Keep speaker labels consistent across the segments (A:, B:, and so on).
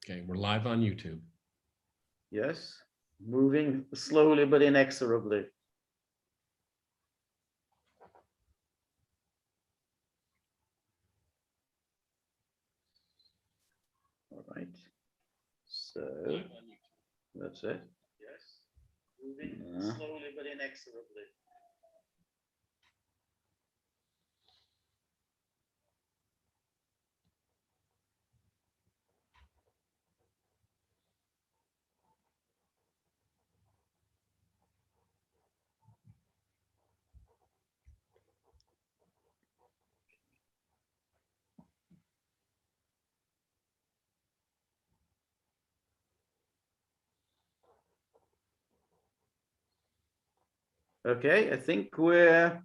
A: Okay, we're live on YouTube.
B: Yes, moving slowly but inexorably. All right. So that's it. Yes, moving slowly but inexorably. Okay, I think we're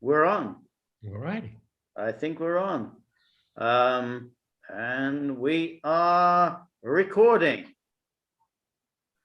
B: on.
A: All righty.
B: I think we're on. And we are recording.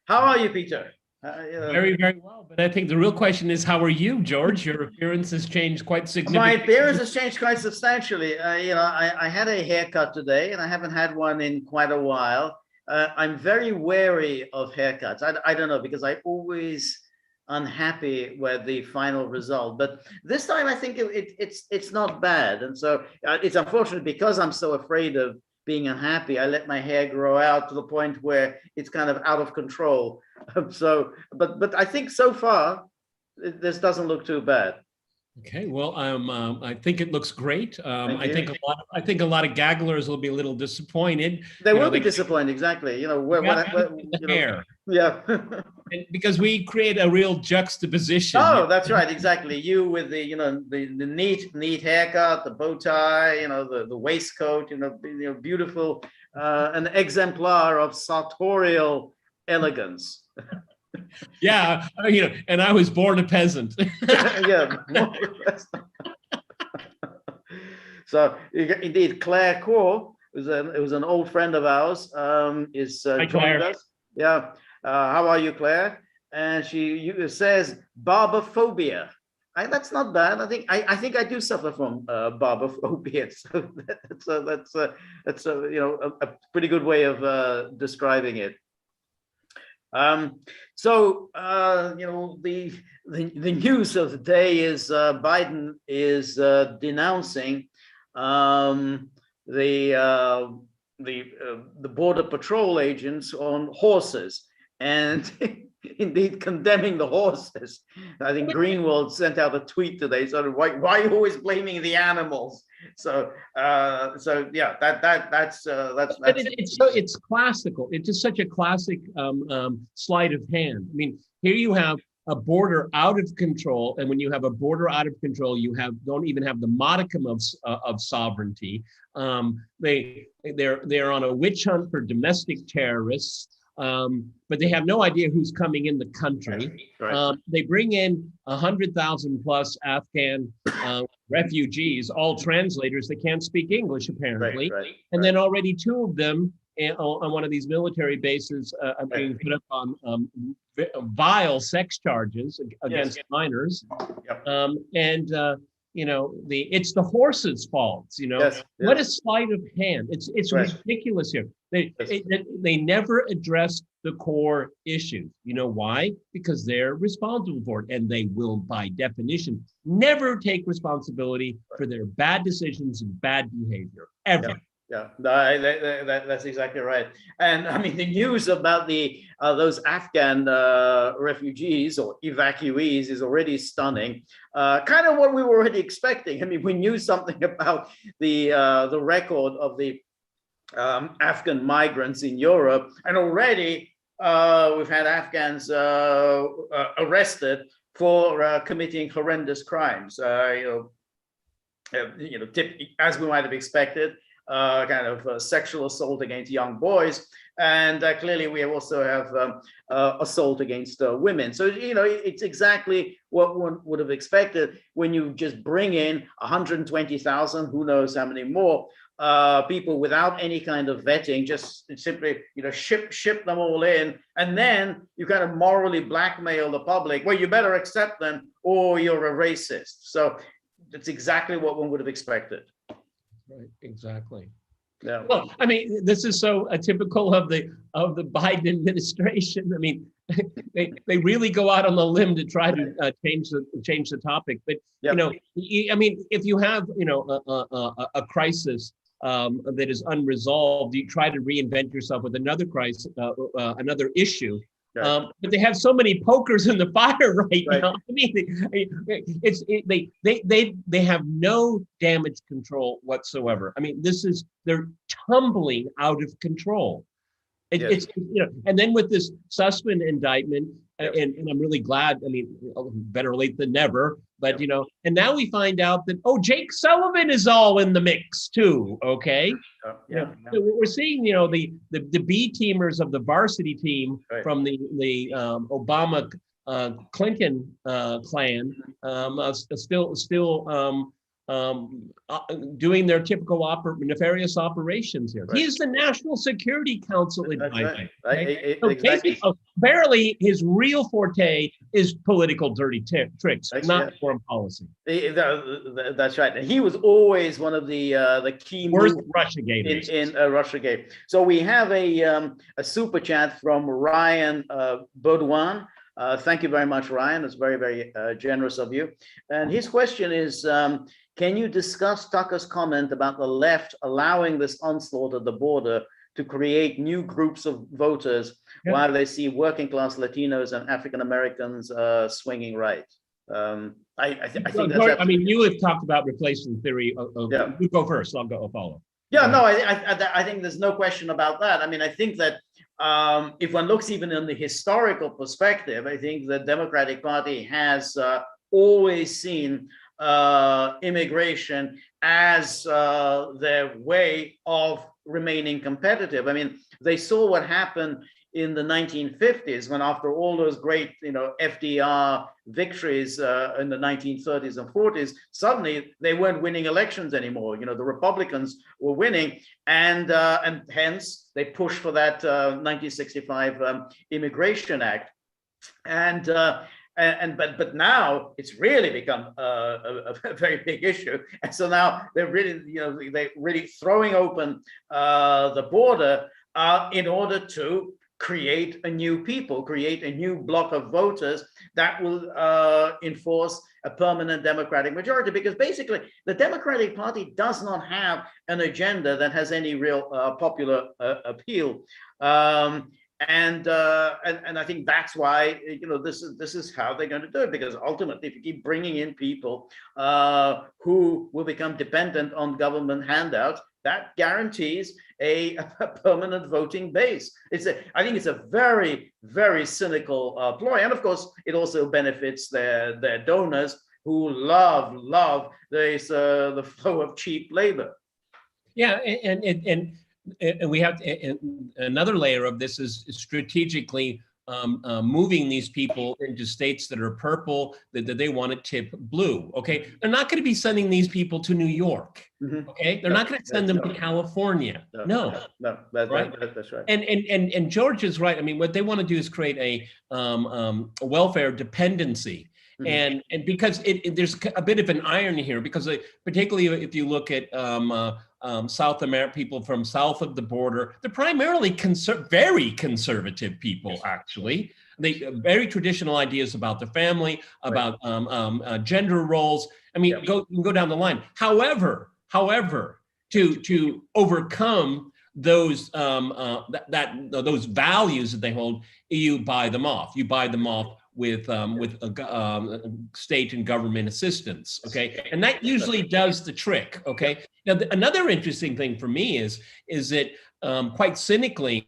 B: How are you, Peter?
A: Very, very well. But I think the real question is, how are you, George? Your appearance has changed quite significantly.
B: My appearance has changed quite substantially. I had a haircut today, and I haven't had one in quite a while. I'm very wary of haircuts. I don't know, because I always unhappy with the final result. But this time, I think it's not bad. And so it's unfortunate, because I'm so afraid of being unhappy, I let my hair grow out to the point where it's kind of out of control. So, but I think so far, this doesn't look too bad.
A: Okay, well, I think it looks great. I
B: you.
A: think a lot of gagglers will be a little disappointed.
B: They will be disappointed, exactly. You know,
A: hair.
B: Yeah.
A: And because we create a real juxtaposition.
B: Oh, that's right, exactly. You with the, you know, the neat haircut, the bow tie, you know, the waistcoat, you know, beautiful, an exemplar of sartorial elegance.
A: Yeah, you know, and I was born a peasant.
B: Yeah. So indeed, Claire Core it was an old friend of ours, is joined us. Yeah. How are you, Claire? And she says barbophobia. That's not bad. I think I do suffer from barbophobia. So that's you know, a pretty good way of describing it. So you know, the news of the day is Biden is denouncing the border patrol agents on horses, and indeed condemning the horses. I think Greenwald sent out a tweet today, sort of, why are you always blaming the animals? So yeah, that's
A: it's classical. It's just such a classic sleight of hand. I mean, here you have a border out of control, and when you have a border out of control, you don't even have the modicum of sovereignty. They're on a witch hunt for domestic terrorists. But they have no idea who's coming in the country. Right. They bring in 100,000 plus Afghan refugees, all translators that can't speak English, apparently. And then already 2 of them on one of these military bases are being put up on vile sex charges against minors. Yep. You know, it's the horses' fault. You know, what a sleight of hand! It's ridiculous here. They never address the core issues. You know why? Because they're responsible for it, and they will, by definition, never take responsibility for their bad decisions and bad behavior ever.
B: Yeah, that's exactly right. And I mean, the news about those Afghan refugees or evacuees is already stunning. Kind of what we were already expecting. I mean, we knew something about the record of the Afghan migrants in Europe, and already we've had Afghans arrested for committing horrendous crimes. You know, as we might have expected. Kind of sexual assault against young boys, and clearly we also have assault against women. So you know, it's exactly what one would have expected when you just bring in 120,000, who knows how many more people without any kind of vetting, just simply, you know, ship them all in, and then you kind of morally blackmail the public. Well, you better accept them or you're a racist. So that's exactly what one would have expected.
A: Right, exactly.
B: Yeah.
A: Well, I mean, this is so typical of the Biden administration. I mean, they really go out on the limb to try to change the topic. But
B: Yep.
A: you know, I mean, if you have a crisis that is unresolved, you try to reinvent yourself with another crisis, another issue.
B: Right.
A: But they have so many pokers in the fire right
B: Right.
A: now. I mean, they have no damage control whatsoever. I mean, they're tumbling out of control.
B: Yes.
A: It's and then with this Sussman indictment,
B: Yep.
A: and I'm really glad. I mean, better late than never. But
B: Yep.
A: and now we find out that Jake Sullivan is all in the mix too. Okay,
B: Yeah.
A: so we're seeing the B teamers of the varsity team
B: Right.
A: from the Obama Clinton clan still doing their typical nefarious operations here.
B: Right.
A: He's the National Security Council advisor.
B: Right.
A: So
B: Exactly.
A: apparently, his real forte is political dirty tricks,
B: Right,
A: not
B: yeah.
A: foreign policy.
B: That's right. And he was always one of the key
A: Worst
B: movers
A: Russiagators.
B: in Russiagate. So we have a super chat from Ryan Baudouin. Thank you very much, Ryan. It's very, very generous of you. And his question is, can you discuss Tucker's comment about the left allowing this onslaught at the border to create new groups of voters while they see working class Latinos and African Americans swinging right? I think that's.
A: I mean, you have talked about replacement theory. You go first. I'll follow.
B: Yeah, no, I think there's no question about that. I mean, I think that if one looks even in the historical perspective, I think the Democratic Party has always seen immigration as their way of remaining competitive. I mean, they saw what happened in the 1950s when, after all those great, FDR victories in the 1930s and 40s, suddenly they weren't winning elections anymore. The Republicans were winning, and hence they pushed for that 1965 Immigration Act. But now it's really become a very big issue, and so now they're really throwing open the border in order to create a new people, create a new block of voters that will enforce a permanent Democratic majority. Because basically, the Democratic Party does not have an agenda that has any real popular appeal. And I think that's why this is how they're going to do it, because ultimately, if you keep bringing in people who will become dependent on government handouts, that guarantees a permanent voting base. I think it's a very, very cynical ploy, and of course, it also benefits their donors who love the flow of cheap labor.
A: Yeah, and we have another layer of this is strategically moving these people into states that are purple, that they want to tip blue. Okay, they're not going to be sending these people to New York. Okay, they're not going to send them to California. No,
B: that's right.
A: And George is right. I mean, what they want to do is create a welfare dependency. And because there's a bit of an irony here, because particularly if you look at South America, people from south of the border, they're primarily very conservative people, actually. They very traditional ideas about the family, about gender roles. I mean, you can go down the line. However, to overcome those those values that they hold, you buy them off. You buy them off with state and government assistance, okay? And that usually does the trick, okay? Now, another interesting thing for me is that quite cynically,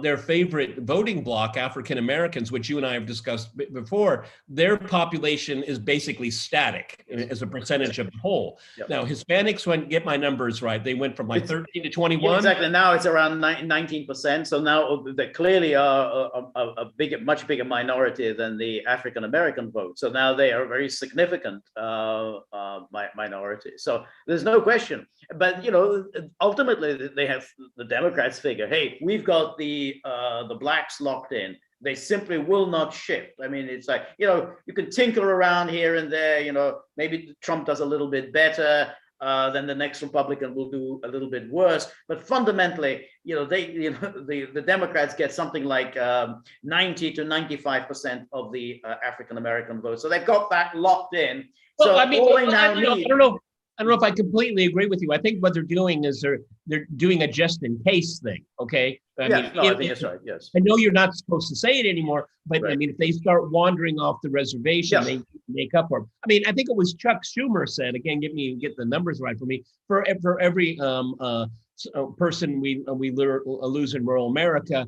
A: their favorite voting bloc, African Americans, which you and I have discussed before, their population is basically static as a percentage of the whole. Now, Hispanics get my numbers right. They went from like 13 to 21.
B: Exactly. Now it's around 19%. So now they clearly are a much bigger minority than the African American vote. So now they are a very significant minority. So there's no question. But ultimately they have the Democrats figure, hey, we've got the blacks locked in. They simply will not shift. I mean, it's like, you can tinker around here and there, maybe Trump does a little bit better. then the next Republican will do a little bit worse. But fundamentally, the Democrats get something like 90 to 95% of the African American vote. So they've got that locked in.
A: Well,
B: So
A: I mean,
B: all they now need.
A: I don't know if I completely agree with you. I think what they're doing is they're doing a just in case thing. Okay.
B: I think that's right. Yes.
A: I know you're not supposed to say it anymore, but
B: Right.
A: I mean, if they start wandering off the reservation, they make up for it. I mean, I think it was Chuck Schumer said, again, get the numbers right for me, for every person we lose in rural America,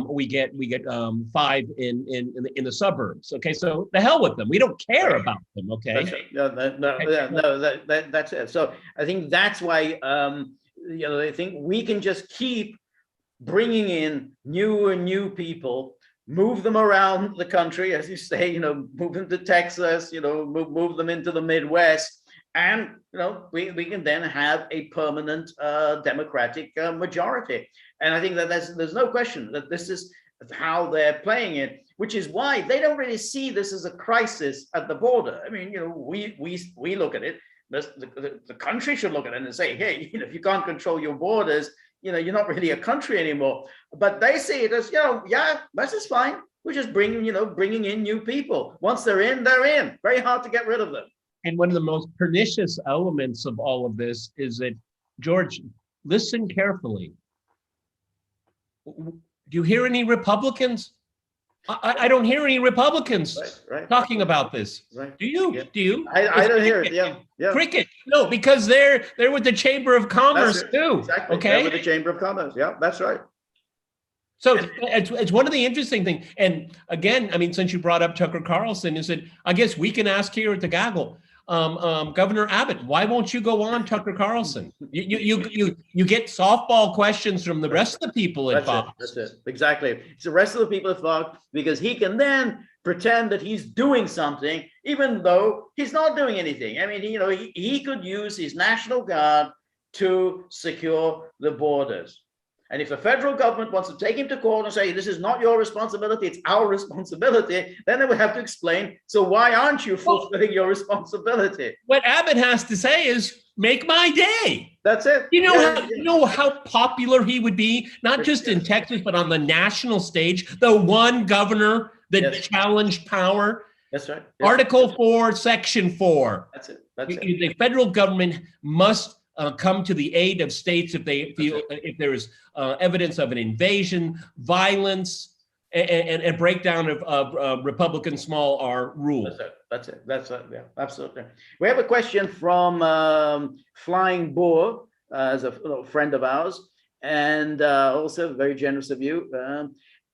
A: we get 5 in the suburbs. Okay, so the hell with them. We don't care about them. Okay.
B: That's it. So I think that's why I think we can just keep bringing in new people, move them around the country, as you say, move them to Texas, move them into the Midwest, and we can then have a permanent Democratic majority. And I think that there's no question that this is how they're playing it, which is why they don't really see this as a crisis at the border. I mean, we look at it. The country should look at it and say, hey, if you can't control your borders, you're not really a country anymore. But they see it as, this is fine. We're just bringing in new people. Once they're in, they're in. Very hard to get rid of them.
A: And one of the most pernicious elements of all of this is that, George, listen carefully. Do you hear any Republicans? I don't hear any Republicans talking about this. Right. Do you? Yeah. Do you?
B: I don't hear it. Yeah.
A: Cricket. No, because they're with the Chamber of Commerce too.
B: Exactly.
A: Okay.
B: They're with the Chamber of Commerce. Yeah, that's right.
A: So it's one of the interesting things. And again, I mean, since you brought up Tucker Carlson, is that I guess we can ask here at the Gaggle, Governor Abbott, why won't you go on Tucker Carlson? You get softball questions from the rest of the people at Fox.
B: That's it. Exactly. It's the rest of the people at Fox, because he can then pretend that he's doing something, even though he's not doing anything. I mean, he could use his National Guard to secure the borders. And if the federal government wants to take him to court and say, this is not your responsibility, it's our responsibility, then they would have to explain, so why aren't you fulfilling your responsibility?
A: What Abbott has to say is, make my day.
B: That's it.
A: You know how popular he would be, not just in Texas, but on the national stage, the one governor that challenged power.
B: That's right.
A: Article 4, Section 4.
B: That's it.
A: The federal government must come to the aid of states if they feel if there is evidence of an invasion, violence, and breakdown of Republican small R rules.
B: That's it. Yeah, absolutely. We have a question from Flying Boar, as a friend of ours, and also very generous of you.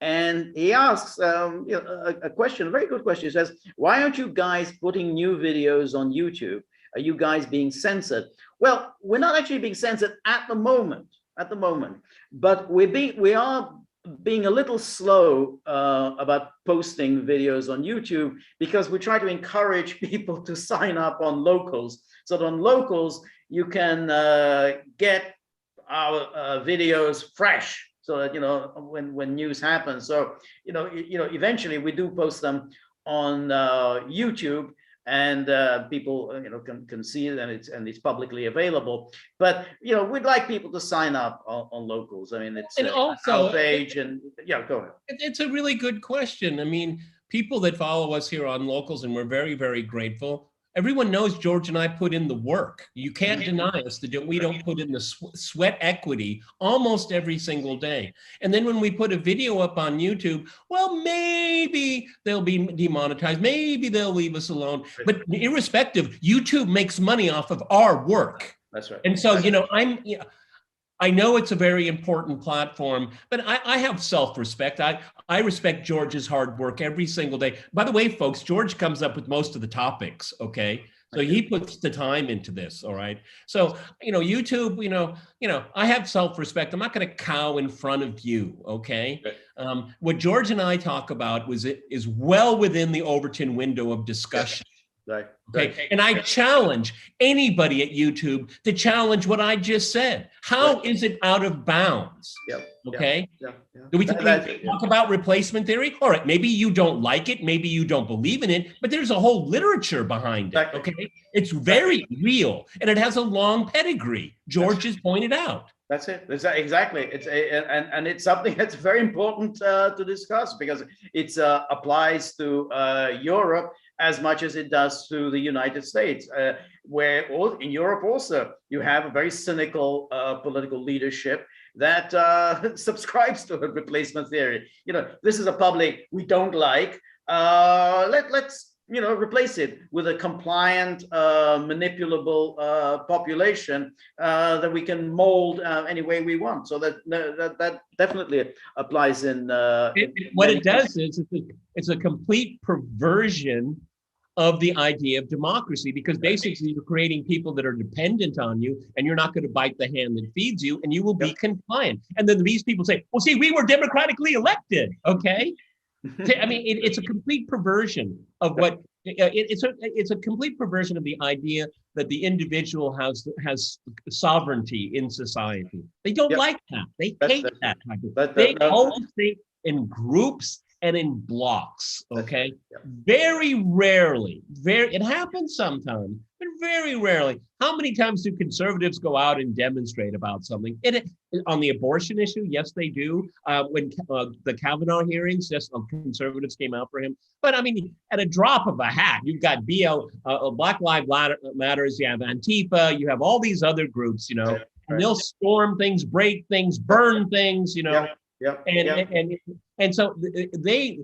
B: And he asks a question, a very good question. He says, why aren't you guys putting new videos on YouTube? Are you guys being censored? Well, we're not actually being censored at the moment, but we are being a little slow about posting videos on YouTube, because we try to encourage people to sign up on Locals. So that on Locals, you can get our videos fresh, so that when news happens. So eventually we do post them on YouTube, and people can see it, and it's publicly available. But we'd like people to sign up on Locals. I mean, it's also our page, and go ahead.
A: It's a really good question. I mean, people that follow us here on Locals, and we're very, very grateful. Everyone knows George and I put in the work. You can't deny us that we don't put in the sweat equity almost every single day. And then when we put a video up on YouTube, well, maybe they'll be demonetized. Maybe they'll leave us alone. But irrespective, YouTube makes money off of our work.
B: That's right.
A: And so, I know it's a very important platform, but I have self-respect. I respect George's hard work every single day. By the way, folks, George comes up with most of the topics, okay? So he puts the time into this, all right? So, YouTube, I have self-respect. I'm not gonna cow in front of you, okay? What George and I talk about is well within the Overton window of discussion.
B: Right.
A: Okay. And I challenge anybody at YouTube to challenge what I just said. How is it out of bounds? Okay. Do we talk about replacement theory? All right. Maybe you don't like it. Maybe you don't believe in it, but there's a whole literature behind it. Okay. It's very real and it has a long pedigree. George has pointed out.
B: That's it. Exactly. And it's something that's very important to discuss because it applies to Europe as much as it does to the United States, where in Europe also you have a very cynical political leadership that subscribes to a replacement theory. This is a public we don't like. Let's replace it with a compliant, manipulable population that we can mold any way we want. So that definitely applies in.
A: What it does is it's a complete perversion of the idea of democracy, because basically you're creating people that are dependent on you, and you're not going to bite the hand that feeds you, and you will be compliant. And then these people say, "Well, see, we were democratically elected." Okay. I mean, it's a complete perversion of what it's a complete perversion of the idea that the individual has sovereignty in society. They don't like that. They hate that type of. They always think in groups and in blocks. Okay, very rarely. It happens sometimes, but very rarely. How many times do conservatives go out and demonstrate about something? On the abortion issue, yes, they do. When the Kavanaugh hearings, yes, conservatives came out for him. But I mean, at a drop of a hat, you've got Black Lives Matters, you have Antifa, you have all these other groups, and they'll storm things, break things, burn things, And so they.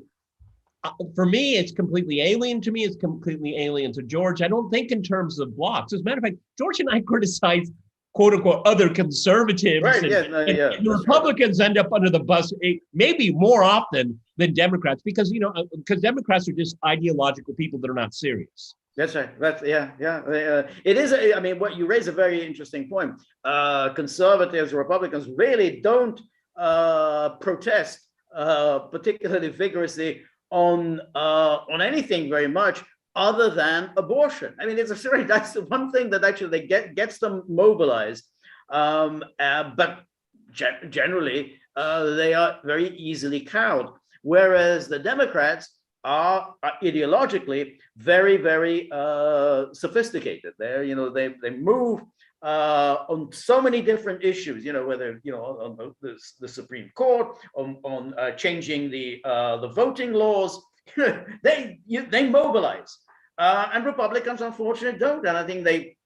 A: For me, it's completely alien to me. It's completely alien to George. I don't think in terms of blocks. As a matter of fact, George and I criticize, quote unquote, other conservatives.
B: Right,
A: and the Republicans end up under the bus maybe more often than Democrats, because Democrats are just ideological people that are not serious.
B: That's right. It is. I mean, what you raise a very interesting point. Conservatives, Republicans really don't protest particularly vigorously on anything very much other than abortion. I mean, that's the one thing that actually gets them mobilized. But generally, they are very easily cowed. Whereas the Democrats are ideologically very, very sophisticated. They move on so many different issues, whether on the Supreme Court, on changing the voting laws. they mobilize, and Republicans unfortunately don't. And I think they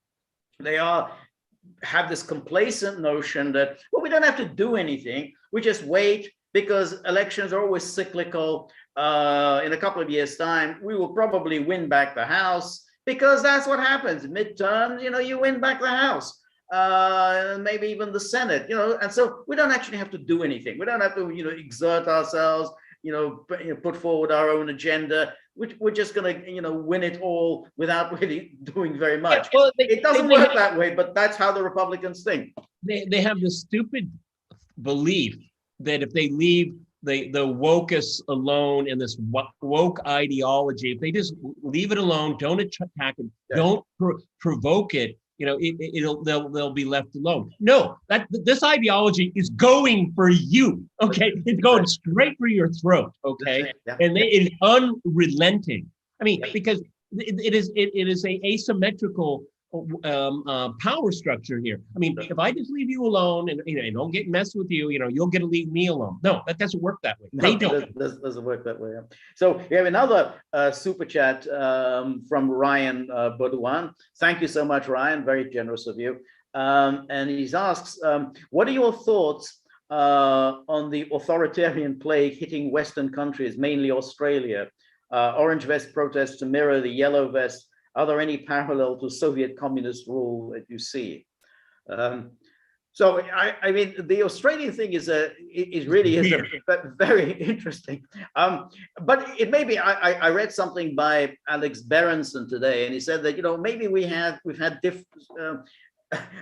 B: have this complacent notion that, well, we don't have to do anything. We just wait, because elections are always cyclical. In a couple of years' time, we will probably win back the House, because that's what happens. Midterms, you win back the House, maybe even the Senate, and so we don't actually have to do anything. We don't have to, exert ourselves, put forward our own agenda. We're just going to, win it all without really doing very much. Yeah, well, it doesn't work that way, but that's how the Republicans think.
A: They have this stupid belief that if they leave the wokeists alone and this woke ideology, if they just leave it alone, don't attack it, don't provoke it, they'll be left alone. No, this ideology is going for you. Okay, it's going straight for your throat. Okay, and it is unrelenting. I mean, because it is a asymmetrical power structure here. I mean, if I just leave you alone and don't get messed with you, you'll get to leave me alone. No, that doesn't work that way. They don't.
B: It doesn't work that way. So we have another super chat from Ryan Baudouin. Thank you so much, Ryan. Very generous of you. And he asks, what are your thoughts on the authoritarian plague hitting Western countries, mainly Australia? Orange vest protests to mirror the yellow vest. Are there any parallel to Soviet communist rule that you see? So I mean, the Australian thing is really very interesting. But it may be. I read something by Alex Berenson today, and he said that maybe we've had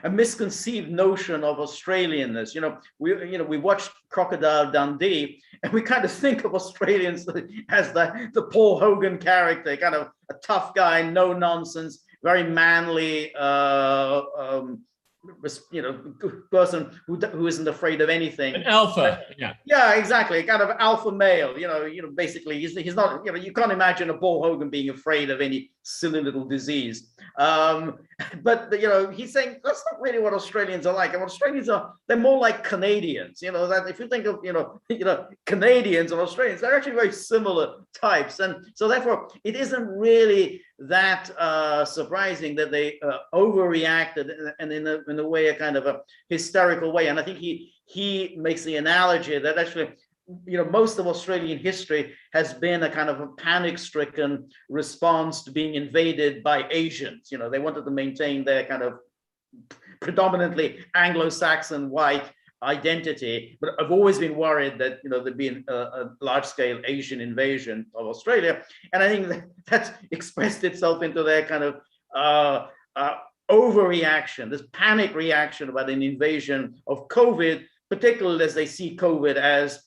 B: a misconceived notion of Australianness. We watched Crocodile Dundee, and we kind of think of Australians as the Paul Hogan character, kind of a tough guy, no nonsense, very manly, person who isn't afraid of anything.
A: An alpha, yeah.
B: Yeah, exactly. Kind of alpha male. Basically, he's not. You can't imagine a Paul Hogan being afraid of any silly little disease. But he's saying that's not really what Australians are like. And Australians they're more like Canadians. That if you think of Canadians and Australians, they're actually very similar types. And so therefore, it isn't really that surprising that they overreacted and in a way, a kind of a hysterical way. And I think he makes the analogy that actually, most of Australian history has been a kind of a panic-stricken response to being invaded by Asians. They wanted to maintain their kind of predominantly Anglo-Saxon white identity, but I've always been worried that there'd be a large-scale Asian invasion of Australia, and I think that's expressed itself into their kind of overreaction, this panic reaction about an invasion of COVID, particularly as they see COVID as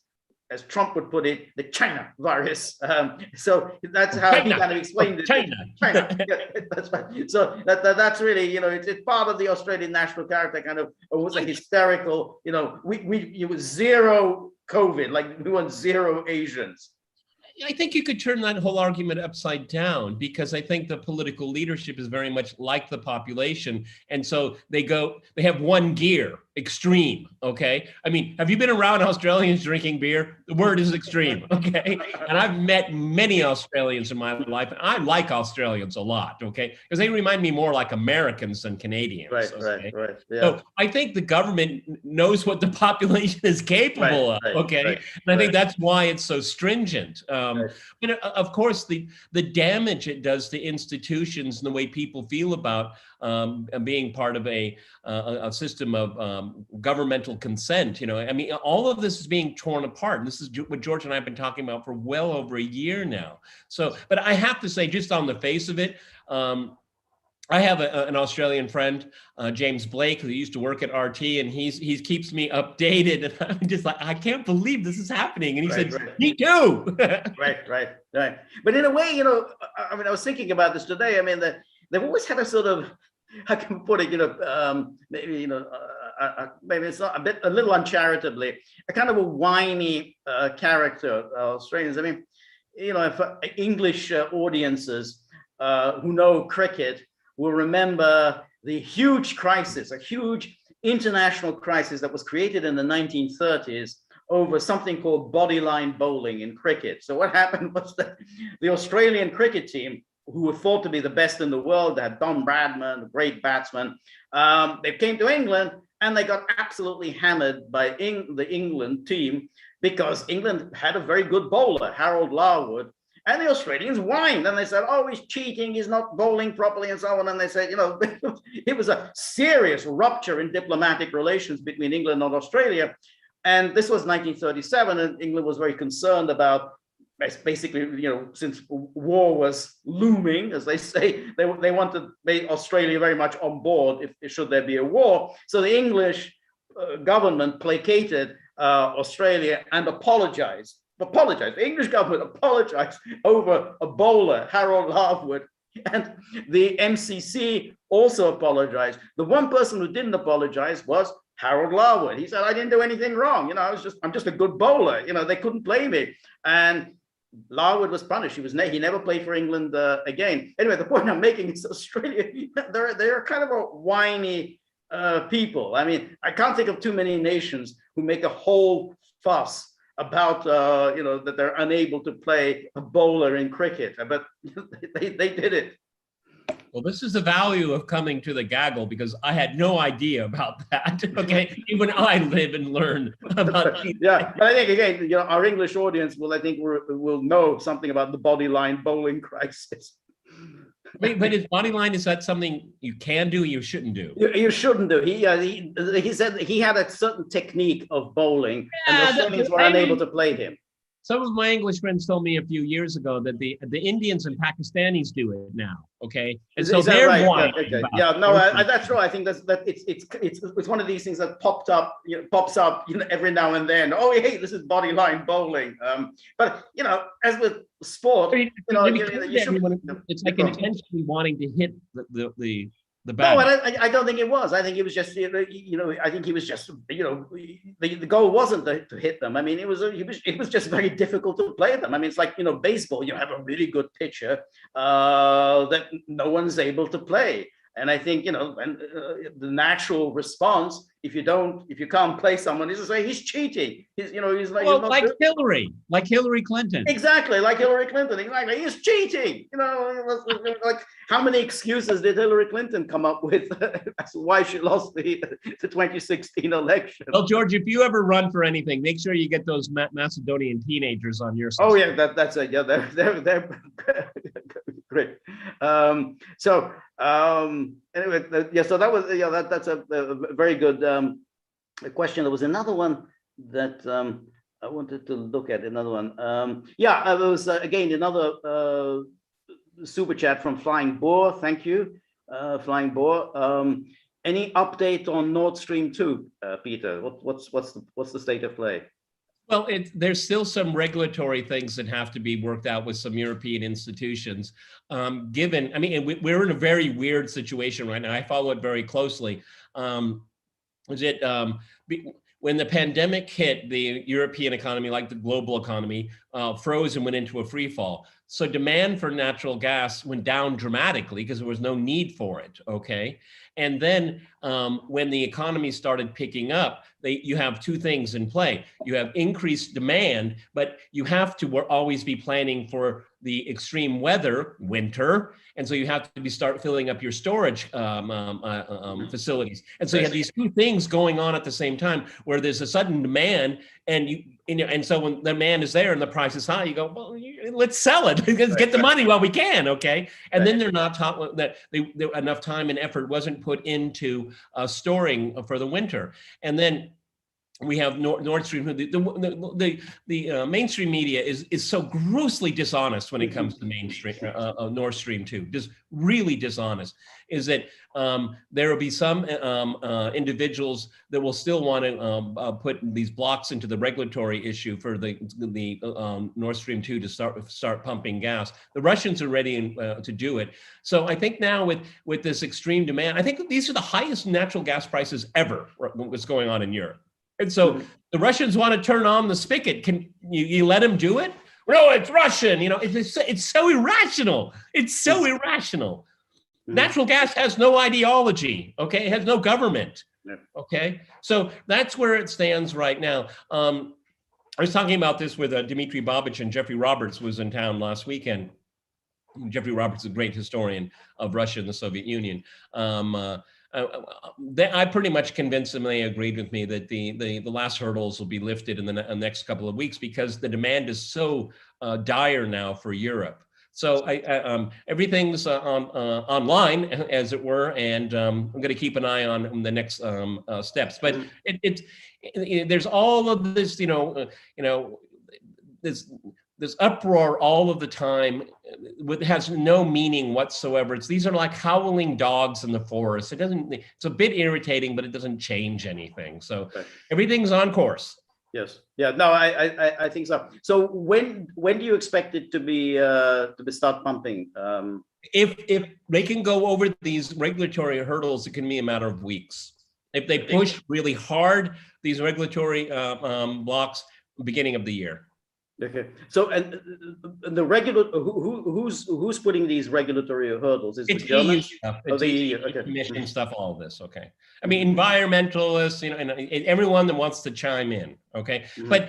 B: Trump would put it, the China virus. So that's how he kind of explained it. China. Yeah, that's right. So that's really, it's part of the Australian national character, kind of almost like hysterical. We was zero COVID, like we want zero Asians.
A: I think you could turn that whole argument upside down, because I think the political leadership is very much like the population. And so they have one gear, extreme, okay? I mean, have you been around Australians drinking beer? The word is extreme, okay? And I've met many Australians in my life, and I like Australians a lot, okay? Because they remind me more like Americans than Canadians.
B: Right. Yeah.
A: So I think the government knows what the population is capable of, okay? And I think that's why it's so stringent. But of course, the damage it does to institutions and the way people feel about being part of a system of governmental consent. I mean, all of this is being torn apart. And this is what George and I have been talking about for well over a year now. So, but I have to say, just on the face of it, I have an Australian friend, James Blake, who used to work at RT, and he keeps me updated. And I'm just like, I can't believe this is happening. And he said, me too.
B: Right. But in a way, I mean, I was thinking about this today. I mean, they've always had a sort of, I can put it, maybe, maybe it's not a little uncharitably, a kind of a whiny character, Australians. I mean, if English audiences who know cricket will remember the huge crisis, a huge international crisis that was created in the 1930s over something called bodyline bowling in cricket. So what happened was that the Australian cricket team, who were thought to be the best in the world, they had Don Bradman, a great batsman, they came to England and they got absolutely hammered by the England team because England had a very good bowler, Harold Larwood. And the Australians whined and they said, oh, he's cheating, he's not bowling properly and so on. And they said, it was a serious rupture in diplomatic relations between England and Australia. And this was 1937, and England was very concerned about basically, since war was looming, as they say, they wanted Australia very much on board if should there be a war. So the English government placated Australia and apologized. The English government apologized over a bowler, Harold Larwood, and the MCC also apologized. The one person who didn't apologize was Harold Larwood. He said, I didn't do anything wrong. I'm just a good bowler. They couldn't play me. And Larwood was punished. He never played for England again. Anyway, the point I'm making is Australia, they're kind of a whiny people. I mean, I can't think of too many nations who make a whole fuss about that they're unable to play a bowler in cricket, but they did it.
A: Well, this is the value of coming to the Gaggle, because I had no idea about that. Okay, even I live and learn about.
B: Yeah, but I think again, our English audience will know something about the bodyline bowling crisis.
A: Wait, but his bodyline, is that something you can do or you shouldn't do?
B: You shouldn't do. He said he had a certain technique of bowling, and the Australians were unable to play him.
A: Some of my English friends told me a few years ago that the Indians and Pakistanis do it now. Okay, and so
B: Is that
A: they're
B: right?
A: whining
B: Yeah, okay.
A: about
B: Yeah,
A: it.
B: no, that's true. I think that it's one of these things that pops up, every now and then. Oh, hey, this is body line bowling. But as with sport,
A: I mean,
B: you should.
A: everyone, it's like intentionally wanting to hit the
B: No,
A: bad.
B: I don't think it was. I think it was just, I think he was just, the goal wasn't to hit them. I mean, it was just very difficult to play them. I mean, it's like, baseball, you have a really good pitcher that no one's able to play. And I think, and the natural response, if you can't play someone, is to say he's cheating. He's like,
A: well, like Hillary Clinton.
B: Exactly, like Hillary Clinton. Exactly, he's cheating. Like how many excuses did Hillary Clinton come up with as to why she lost the 2016 election?
A: Well, George, if you ever run for anything, make sure you get those Macedonian teenagers on your side.
B: Oh yeah, that's it. Yeah, they're great. Anyway, yeah. So that was that's a very good question. There was another one that I wanted to look at. Another one. There was again another super chat from Flying Boar. Thank you, Flying Boar. Any update on Nord Stream 2, Peter? What's the state of play?
A: Well, there's still some regulatory things that have to be worked out with some European institutions. We're in a very weird situation right now. I follow it very closely. When the pandemic hit, the European economy, like the global economy, froze and went into a free fall. So demand for natural gas went down dramatically because there was no need for it, okay? And then when the economy started picking up, you have two things in play. You have increased demand, but you have to always be planning for the extreme weather, winter, and so you have to start filling up your storage facilities. And so you have these two things going on at the same time, where there's a sudden demand, and so when the demand is there and the price is high, you go, well, let's sell it. Let's get the money while we can, okay? And then they're not taught that enough time and effort wasn't put into storing for the winter. And then we have Nord Stream. The mainstream media is so grossly dishonest when it comes to mainstream Nord Stream 2. Just really dishonest. Is that there will be some individuals that will still want to put these blocks into the regulatory issue for the Nord Stream 2 to start pumping gas. The Russians are ready to do it. So I think now with this extreme demand, I think these are the highest natural gas prices ever. What's going on in Europe. And so the Russians want to turn on the spigot. Can you let them do it? No, it's Russian. It's so irrational. It's so irrational. Natural gas has no ideology. Okay, it has no government. Okay, so that's where it stands right now. I was talking about this with Dmitry Babich, and Jeffrey Roberts was in town last weekend. Jeffrey Roberts is a great historian of Russia and the Soviet Union. I pretty much convinced them, they agreed with me, that the last hurdles will be lifted in the next couple of weeks, because the demand is so dire now for Europe. So everything's online, as it were, and I'm going to keep an eye on the next steps. But there's all of this, this uproar all of the time. It has no meaning whatsoever. These are like howling dogs in the forest. It's a bit irritating, but it doesn't change anything. So everything's on course.
B: Yes. Yeah. No, I think so. So when do you expect it to be start pumping?
A: If they can go over these regulatory hurdles, it can be a matter of weeks. If they push really hard these regulatory blocks, beginning of the year.
B: Okay. So and the who's putting these regulatory hurdles? Is
A: it's
B: the Germans?
A: EU stuff. It's EU Commission stuff. All of this. Okay. I mean, environmentalists, and everyone that wants to chime in. Okay. But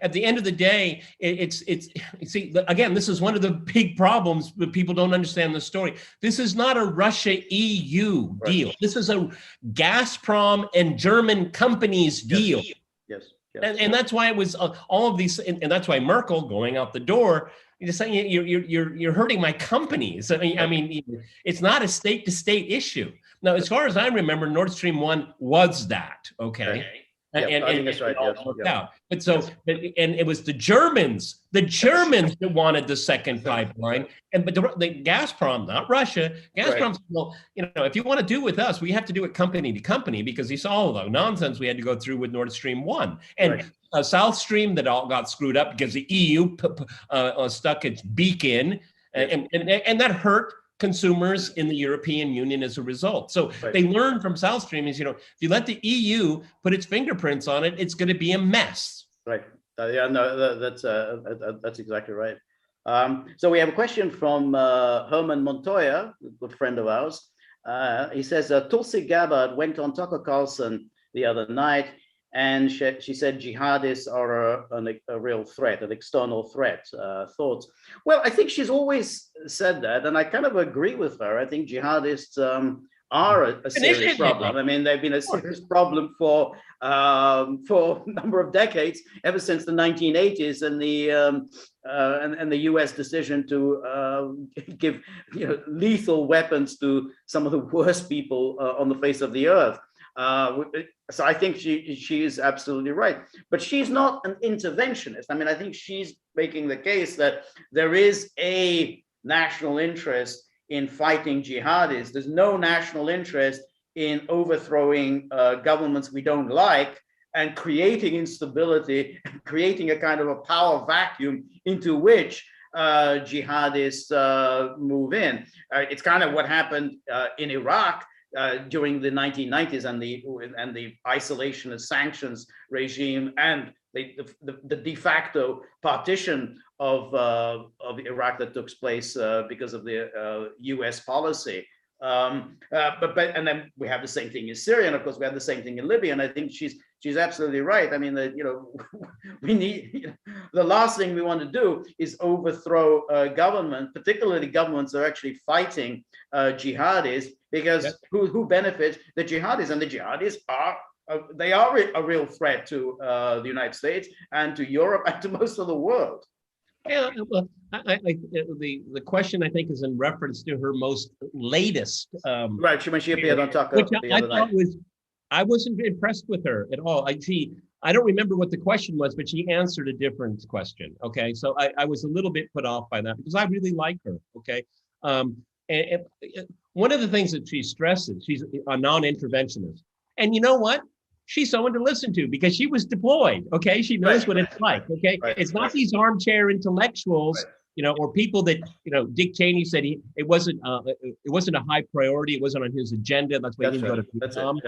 A: at the end of the day, see, again, this is one of the big problems, but people don't understand the story. This is not a Russia-EU deal. This is a Gazprom and German companies deal.
B: Yes.
A: And that's why it was all of these, and that's why Merkel going out the door, you're saying you're hurting my companies. I mean, it's not a state-to-state issue. Now, as far as I remember, Nord Stream 1 was that, okay?
B: Yeah,
A: and
B: I think that's right.
A: it all
B: Yeah,
A: worked
B: yeah.
A: out. But so, and it was the Germans that wanted the second pipeline, but the Gazprom, not Russia. Gazprom,
B: Right.
A: well, if you want to do with us, we have to do it company to company, because you saw all the nonsense we had to go through with Nord Stream 1 and South Stream that all got screwed up because the EU stuck its beak in, and that hurt consumers in the European Union as a result. So they learned from South Stream is, if you let the EU put its fingerprints on it, it's going to be a mess.
B: Right. Yeah, no, that's exactly right. So we have a question from Herman Montoya, a good friend of ours. He says, Tulsi Gabbard went on Tucker Carlson the other night, and she said jihadists are a real threat, an external threat. Thoughts? Well, I think she's always said that, and I kind of agree with her. I think jihadists are a serious problem. I mean, they've been a serious problem for a number of decades, ever since the 1980s and the U.S. decision to give lethal weapons to some of the worst people on the face of the earth. So I think she is absolutely right, but she's not an interventionist. I mean, I think she's making the case that there is a national interest in fighting jihadis. There's no national interest in overthrowing governments we don't like and creating instability, creating a kind of a power vacuum into which jihadists move in. It's kind of what happened in Iraq during the 1990s and the isolationist sanctions regime and the de facto partition of Iraq that took place because of the U.S. policy. And then we have the same thing in Syria, and of course we have the same thing in Libya. And I think she's absolutely right. I mean, we need the last thing we want to do is overthrow government, particularly governments that are actually fighting jihadis, because who benefits? The jihadis, and the jihadis are a real threat to the United States and to Europe and to most of the world.
A: Yeah, well, the question I think is in reference to her most latest.
B: Right, when she appeared on Tucker
A: which
B: the other night.
A: I wasn't impressed with her at all. I don't remember what the question was, but she answered a different question. Okay, so I was a little bit put off by that because I really like her. Okay, and one of the things that she stresses, she's a non-interventionist, and you know what? She's someone to listen to because she was deployed. Okay, she knows what it's like. Okay, it's not these armchair intellectuals, or people that Dick Cheney said it wasn't a high priority. It wasn't on his agenda. That's why he didn't go to Vietnam.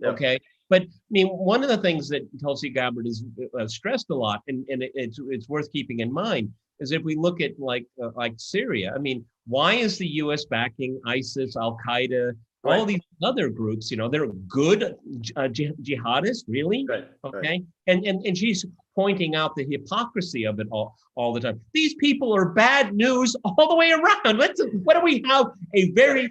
A: Okay, but I mean, one of the things that Tulsi Gabbard has stressed a lot, and it's worth keeping in mind, is if we look at like Syria. I mean, why is the U.S. backing ISIS, Al Qaeda? All these other groups, they're good jihadists, really? Okay. And she's pointing out the hypocrisy of it all the time. These people are bad news all the way around. What do we have? A very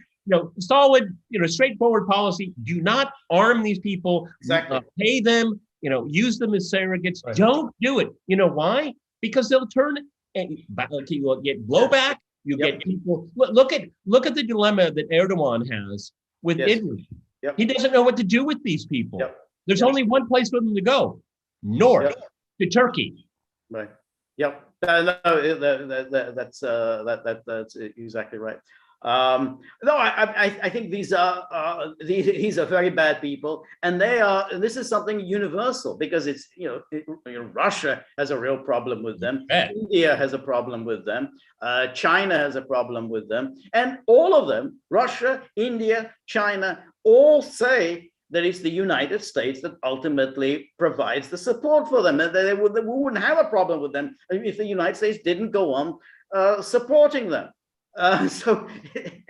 A: solid, straightforward policy. Do not arm these people.
B: Exactly.
A: Pay them, use them as surrogates. Don't do it. You know why? Because they'll turn and you will get blowback. You get people. Look at the dilemma that Erdogan has with Italy. He doesn't know what to do with these people. There's only one place for them to go, north to Turkey.
B: Right. Yep. No, that's exactly right. No, I think these are very bad people, and this is something universal because it's Russia has a real problem with them. India has a problem with them. China has a problem with them, and all of them, Russia, India, China, all say that it's the United States that ultimately provides the support for them, and we wouldn't have a problem with them if the United States didn't go on supporting them. So,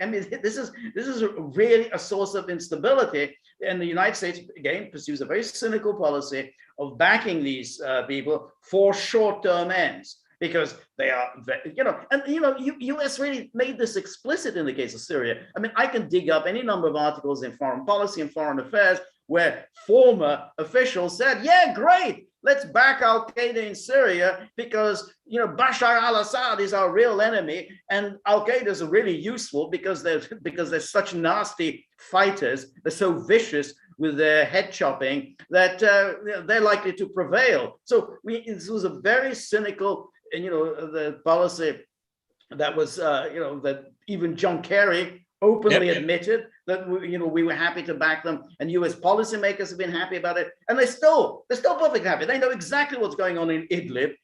B: I mean, this is really a source of instability, and the United States again pursues a very cynical policy of backing these people for short-term ends because they are, U.S. really made this explicit in the case of Syria. I mean, I can dig up any number of articles in Foreign Policy and Foreign Affairs where former officials said, "Yeah, great. Let's back Al Qaeda in Syria because Bashar al-Assad is our real enemy, and Al Qaeda is really useful because they're such nasty fighters. They're so vicious with their head chopping, that they're likely to prevail. So this was a very cynical, and the policy that was, that even John Kerry openly admitted that we were happy to back them, and U.S. policymakers have been happy about it, and they're still perfectly happy. They know exactly what's going on in Idlib,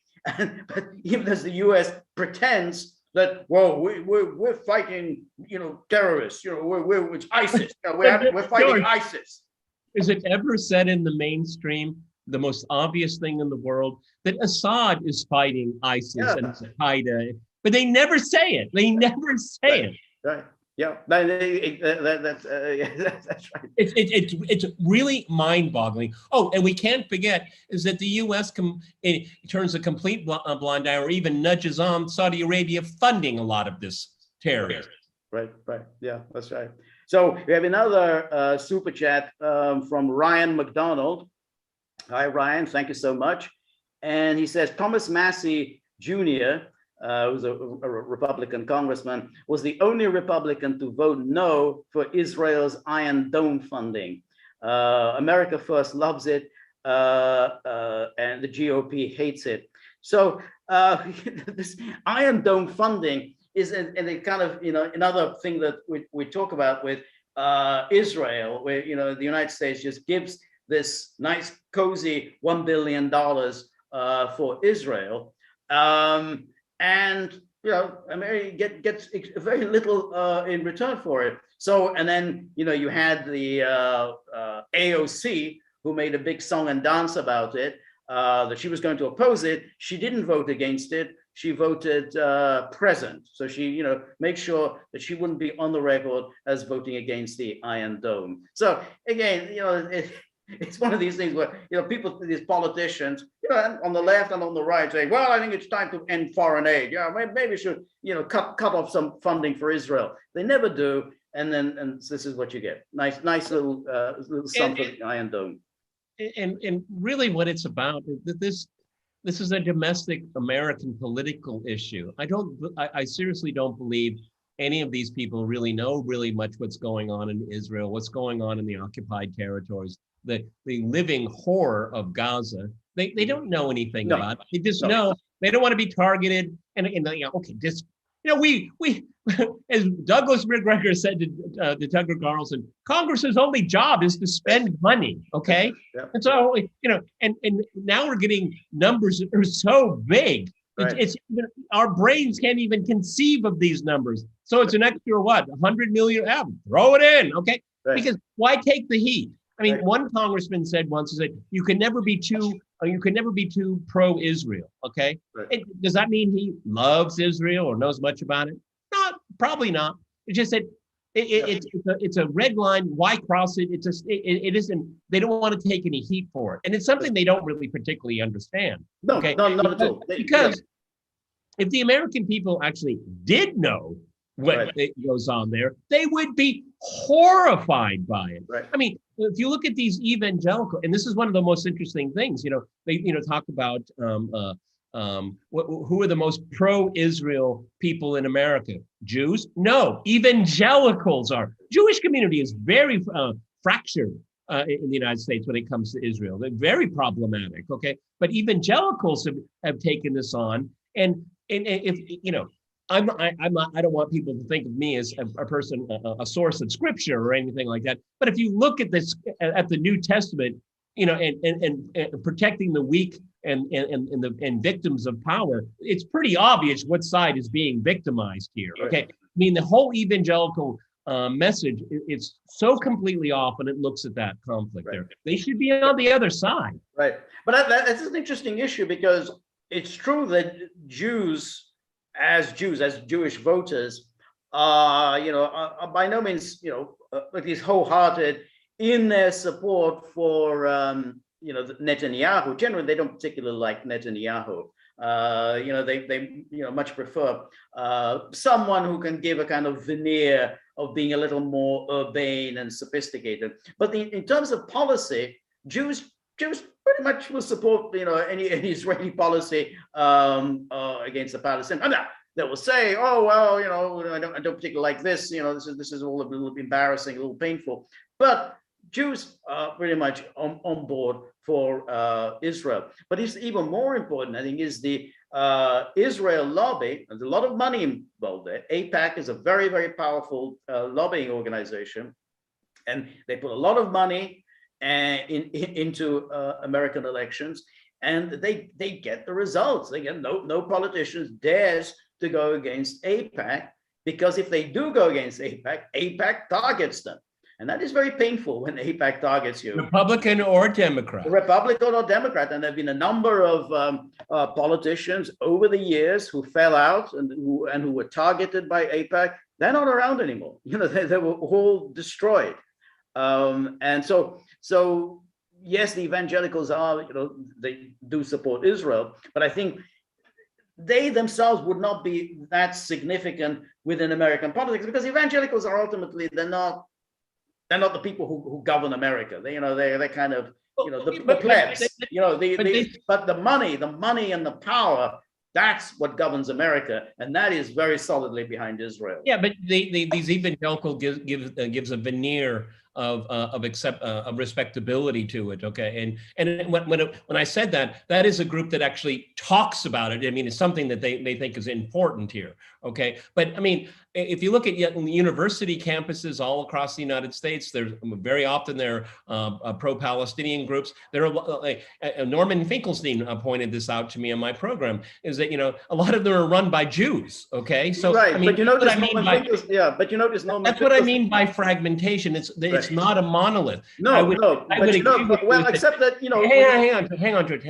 B: but even as the U.S. pretends that, well, we're fighting, terrorists, it's ISIS, we're fighting ISIS.
A: Is it ever said in the mainstream, the most obvious thing in the world, that Assad is fighting ISIS and Al-Qaeda? But they never say it. They never say it.
B: Right. Yeah, that's right.
A: It's really mind-boggling. Oh, and we can't forget is that the U.S. turns a complete blind eye, or even nudges on Saudi Arabia funding a lot of this terrorism.
B: Right. Yeah, that's right. So we have another super chat from Ryan McDonald. Hi, Ryan. Thank you so much. And he says Thomas Massey Jr., who's a Republican congressman, was the only Republican to vote no for Israel's Iron Dome funding. America First loves it, and the GOP hates it. So this Iron Dome funding is a kind of, another thing that we talk about with Israel, where, the United States just gives this nice, cozy $1 billion for Israel. And America gets very little in return for it. So, and then you had the AOC, who made a big song and dance about it, that she was going to oppose it. She didn't vote against it. She voted present. So she, made sure that she wouldn't be on the record as voting against the Iron Dome. So again, it's one of these things where, people, these politicians, on the left and on the right say, well, I think it's time to end foreign aid. Maybe we should, cut off some funding for Israel. They never do. And this is what you get. Nice little something for the Iron Dome.
A: And really what it's about is that this is a domestic American political issue. I seriously don't believe any of these people really know really much what's going on in Israel, what's going on in the occupied territories, the living horror of Gaza. They don't know anything about it. They just know they don't want to be targeted. And okay, just, we as Douglas McGregor said to Tucker Carlson, Congress's only job is to spend money, okay? And so, and now we're getting numbers that are so big. Right. It's our brains can't even conceive of these numbers. So it's an extra, 100 million, throw it in, okay? Right. Because why take the heat? I mean, one congressman said once, he said, you can never be too pro-Israel, okay? Right. Does that mean he loves Israel or knows much about it? Not, probably not. It's just that it's a red line. Why cross it? It isn't. They don't want to take any heat for it, and it's something they don't really particularly understand.
B: No,
A: okay?
B: not at all.
A: Because if the American people actually did know what goes on there, they would be horrified by it.
B: Right.
A: I mean, if you look at these evangelical, and this is one of the most interesting things, they talk about who are the most pro-Israel people in America? Jews? No, evangelicals are. Jewish community is very fractured in the United States when it comes to Israel. They're very problematic, okay? But evangelicals have taken this on, and if I don't want people to think of me as a person, a source of scripture or anything like that. But if you look at this, at the New Testament, and protecting the weak and victims of power, it's pretty obvious what side is being victimized here. Okay, I mean the whole evangelical message, it's so completely off, and it looks at that conflict there. They should be on the other side.
B: Right, but that's an interesting issue, because it's true that Jews, as Jewish voters, are by no means, at least wholehearted in their support for, Netanyahu. Generally, they don't particularly like Netanyahu. They much prefer someone who can give a kind of veneer of being a little more urbane and sophisticated. But in terms of policy, Jews pretty much will support, any Israeli policy against the Palestinians. I mean, they will say, oh, well, I don't particularly like this. This is all a little embarrassing, a little painful. But Jews are pretty much on board for Israel. But it's even more important, I think, is the Israel lobby. There's a lot of money involved there. AIPAC is a very, very powerful lobbying organization, and they put a lot of money into American elections, and they get the results. They get no politicians dares to go against AIPAC, because if they do go against AIPAC, AIPAC targets them. And that is very painful when AIPAC targets you.
A: Republican or Democrat.
B: Republican or Democrat. And there have been a number of politicians over the years who fell out and who were targeted by AIPAC. They're not around anymore. You know, they were all destroyed. And so yes, the evangelicals are, you know, they do support Israel, but I think they themselves would not be that significant within American politics, because evangelicals are ultimately, they're not the people who govern America. They, you know, they're kind of, you know, the plebs, you know, but the money and the power, that's what governs America, and that is very solidly behind Israel.
A: Yeah, but these evangelical gives a veneer of respectability to it. Okay, and when I said that, that is a group that actually talks about it. I mean, it's something that they think is important here. Okay, but I mean, if you look at university campuses all across the United States, there's very often there are pro-Palestinian groups. There are Norman Finkelstein pointed this out to me on my program, is that, you know, a lot of them are run by Jews. Okay, so
B: right,
A: I mean,
B: but you notice
A: Norman that's what I mean by fragmentation. It's not a monolith.
B: Except that, you know,
A: hang on, George.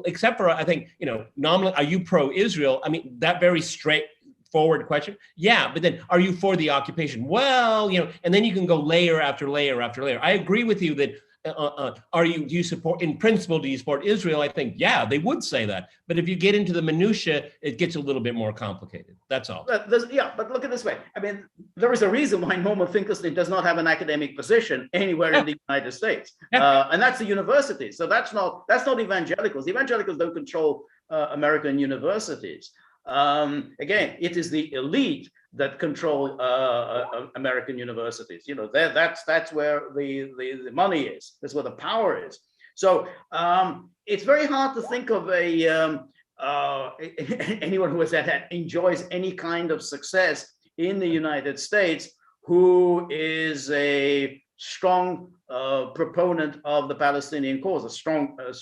A: Except for, I think, you know, nominally, are you pro-Israel? I mean, that very straightforward question. Yeah, but then are you for the occupation? Well, you know, and then you can go layer after layer after layer. I agree with you that do you support, in principle, do you support Israel? I think, yeah, they would say that. But if you get into the minutia, it gets a little bit more complicated. That's all.
B: But look at it this way. I mean, there is a reason why Norman Finkelstein does not have an academic position anywhere in the United States. And that's the university. So that's not evangelicals. Evangelicals don't control American universities. Again, it is the elite that control American universities. You know, that's where the money is. That's where the power is. So it's very hard to think of anyone who enjoys any kind of success in the United States who is a strong proponent of the Palestinian cause, who has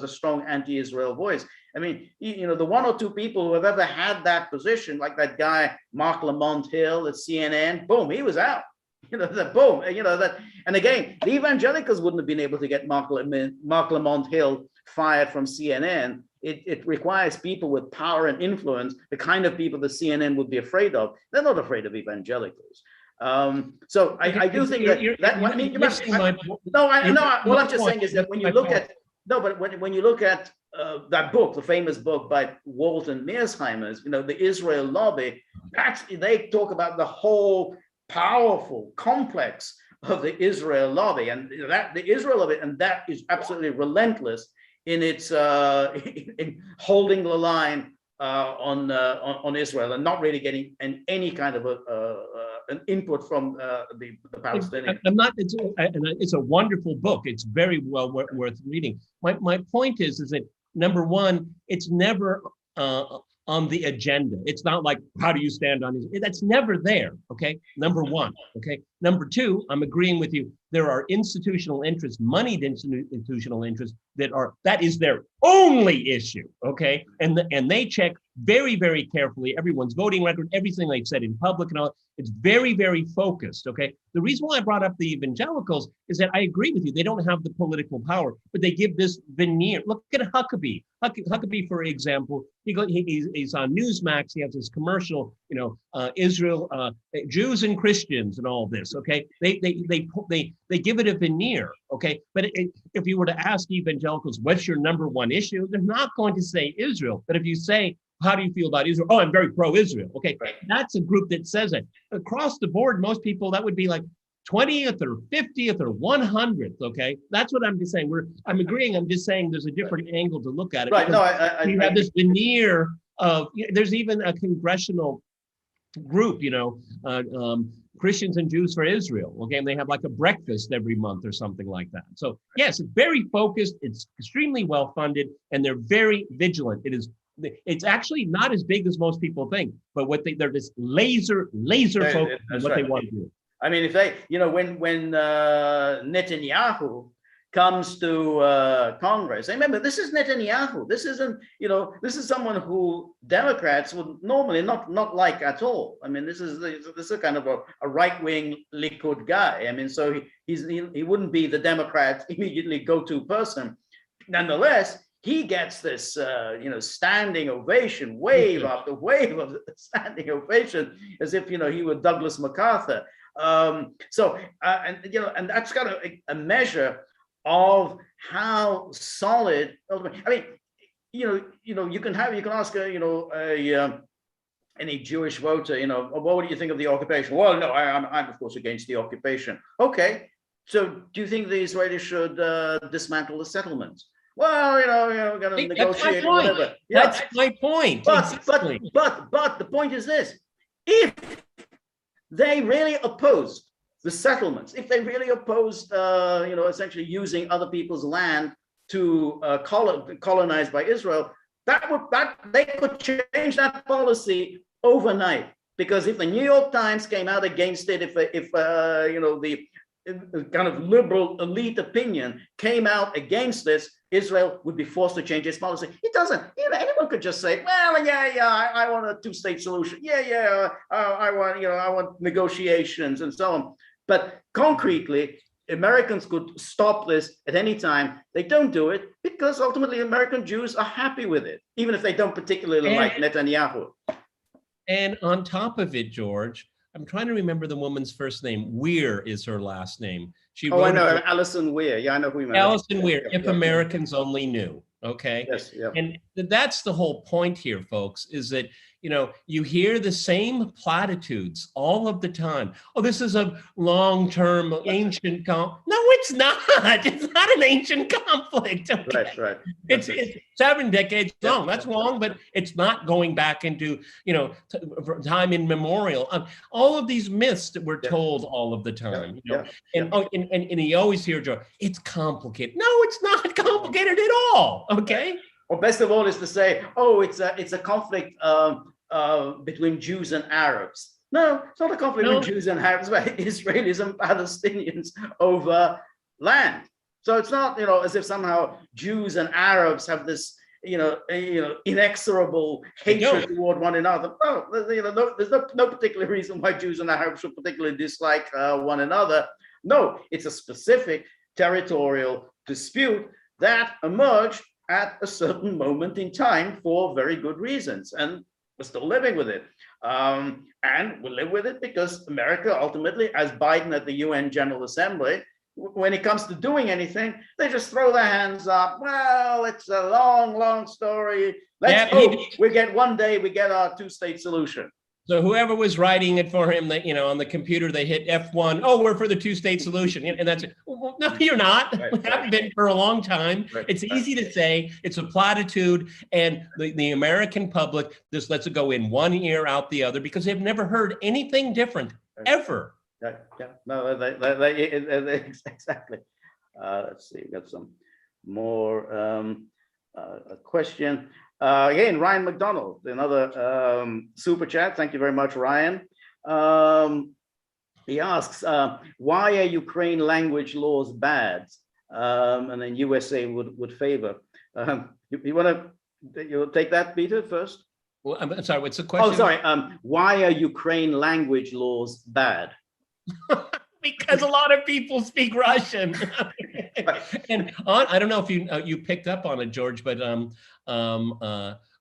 B: a strong anti-Israel voice. I mean, you know, the one or two people who have ever had that position, like that guy Mark Lamont Hill at CNN, boom, he was out. You know, boom, you know that. And again, the evangelicals wouldn't have been able to get Mark Lamont Hill fired from CNN. It requires people with power and influence, the kind of people that CNN would be afraid of. They're not afraid of evangelicals. So I do think what I'm just saying is that when you look at when you look at that book, the famous book by Walton Mearsheimer's, you know, the Israel lobby, they talk about the whole powerful complex of the Israel lobby, and that the Israel lobby, and that is absolutely relentless in its in holding the line on Israel and not really getting any kind of an input from the Palestinians.
A: It's a wonderful book. It's very well worth reading. My point is that, number one, it's never on the agenda. It's not like, how do you stand on it? That's never there, okay? Number one, okay? Number two, I'm agreeing with you. There are institutional interests, moneyed institutional interests that is their only issue, okay? And they check very, very carefully everyone's voting record, everything they've said in public and all. It's very, very focused, okay? The reason why I brought up the evangelicals is that I agree with you. They don't have the political power, but they give this veneer. Look at Huckabee. Huckabee, for example, he's on Newsmax. He has this commercial, you know, Israel, Jews and Christians and all this, okay? They give it a veneer, okay? But if you were to ask evangelicals, what's your number one issue? They're not going to say Israel. But if you say, how do you feel about Israel? Oh, I'm very pro-Israel. Okay, that's a group that says it. Across the board, most people, that would be like 20th or 50th or 100th. Okay, that's what I'm just saying. I'm agreeing. I'm just saying there's a different angle to look at it.
B: Right. No,
A: you have this veneer of. There's even a congressional group, you know, Christians and Jews for Israel. Okay, and they have like a breakfast every month or something like that. So yes, it's very focused. It's extremely well funded, and they're very vigilant. It's actually not as big as most people think, but they're just laser focused on what they want to do.
B: I mean, if they, when Netanyahu comes to Congress, remember, this is Netanyahu. This isn't, this is someone who Democrats would normally not like at all. I mean, this is a kind of a right-wing Likud guy. I mean, so he wouldn't be the Democrat immediately go-to person. Nonetheless, he gets this, standing ovation, wave after wave of standing ovation, as if, he were Douglas MacArthur. And that's kind of a measure of how solid. I mean, you can ask any Jewish voter, what do you think of the occupation? Well, no, I'm of course against the occupation. Okay, so do you think the Israelis should dismantle the settlements? Well, we're going to negotiate or whatever.
A: Yeah. That's my point.
B: But the point is this: if they really opposed the settlements, if they really opposed, essentially using other people's land to colonize by Israel, that they could change that policy overnight. Because if the New York Times came out against it, if the kind of liberal elite opinion came out against this, Israel would be forced to change its policy. It doesn't. Anyone could just say, "Well, I want a two-state solution. I want negotiations and so on." But concretely, Americans could stop this at any time. They don't do it because ultimately American Jews are happy with it, even if they don't particularly like Netanyahu.
A: And on top of it, George, I'm trying to remember the woman's first name. Weir is her last name.
B: I know, Alison Weir. Yeah, I know who you mean.
A: Alison Weir, If Americans Only Knew. Okay.
B: Yes. Yeah.
A: And that's the whole point here, folks, is that, you hear the same platitudes all of the time. Oh, this is a long-term ancient conflict. No, it's not. It's not an ancient conflict. Okay?
B: Right.
A: It's 7 decades long. That's long, but it's not going back into, time immemorial. All of these myths that we're told all of the time. And you always hear, Joe, it's complicated. No, it's not complicated at all. Okay.
B: Or best of all is to say, it's a conflict between Jews and Arabs. No, it's not a conflict between Jews and Arabs, but Israelis and Palestinians over land. So it's not, as if somehow Jews and Arabs have this, inexorable hatred toward one another. No, there's no particular reason why Jews and Arabs should particularly dislike one another. No, it's a specific territorial dispute that emerged at a certain moment in time for very good reasons. And we're still living with it. And we live with it because America ultimately, as Biden at the UN General Assembly, when it comes to doing anything, they just throw their hands up. Well, it's a long story. Let's hope we get our two-state solution.
A: So whoever was writing it for him, on the computer, they hit F1. Oh, we're for the two-state solution, and that's it. Well, no, you're not. We haven't been for a long time. It's easy to say. It's a platitude, and the American public just lets it go in one ear, out the other, because they've never heard anything different ever.
B: No, they exactly. Let's see. We've got some more a question. Again, Ryan McDonald, another super chat. Thank you very much, Ryan. He asks, why are Ukraine language laws bad? And then USA would favor. You want to take that, Peter, first?
A: Well, I'm sorry, what's the question?
B: Oh, sorry. Why are Ukraine language laws bad?
A: Because a lot of people speak Russian. And I don't know if you picked up on it, George, but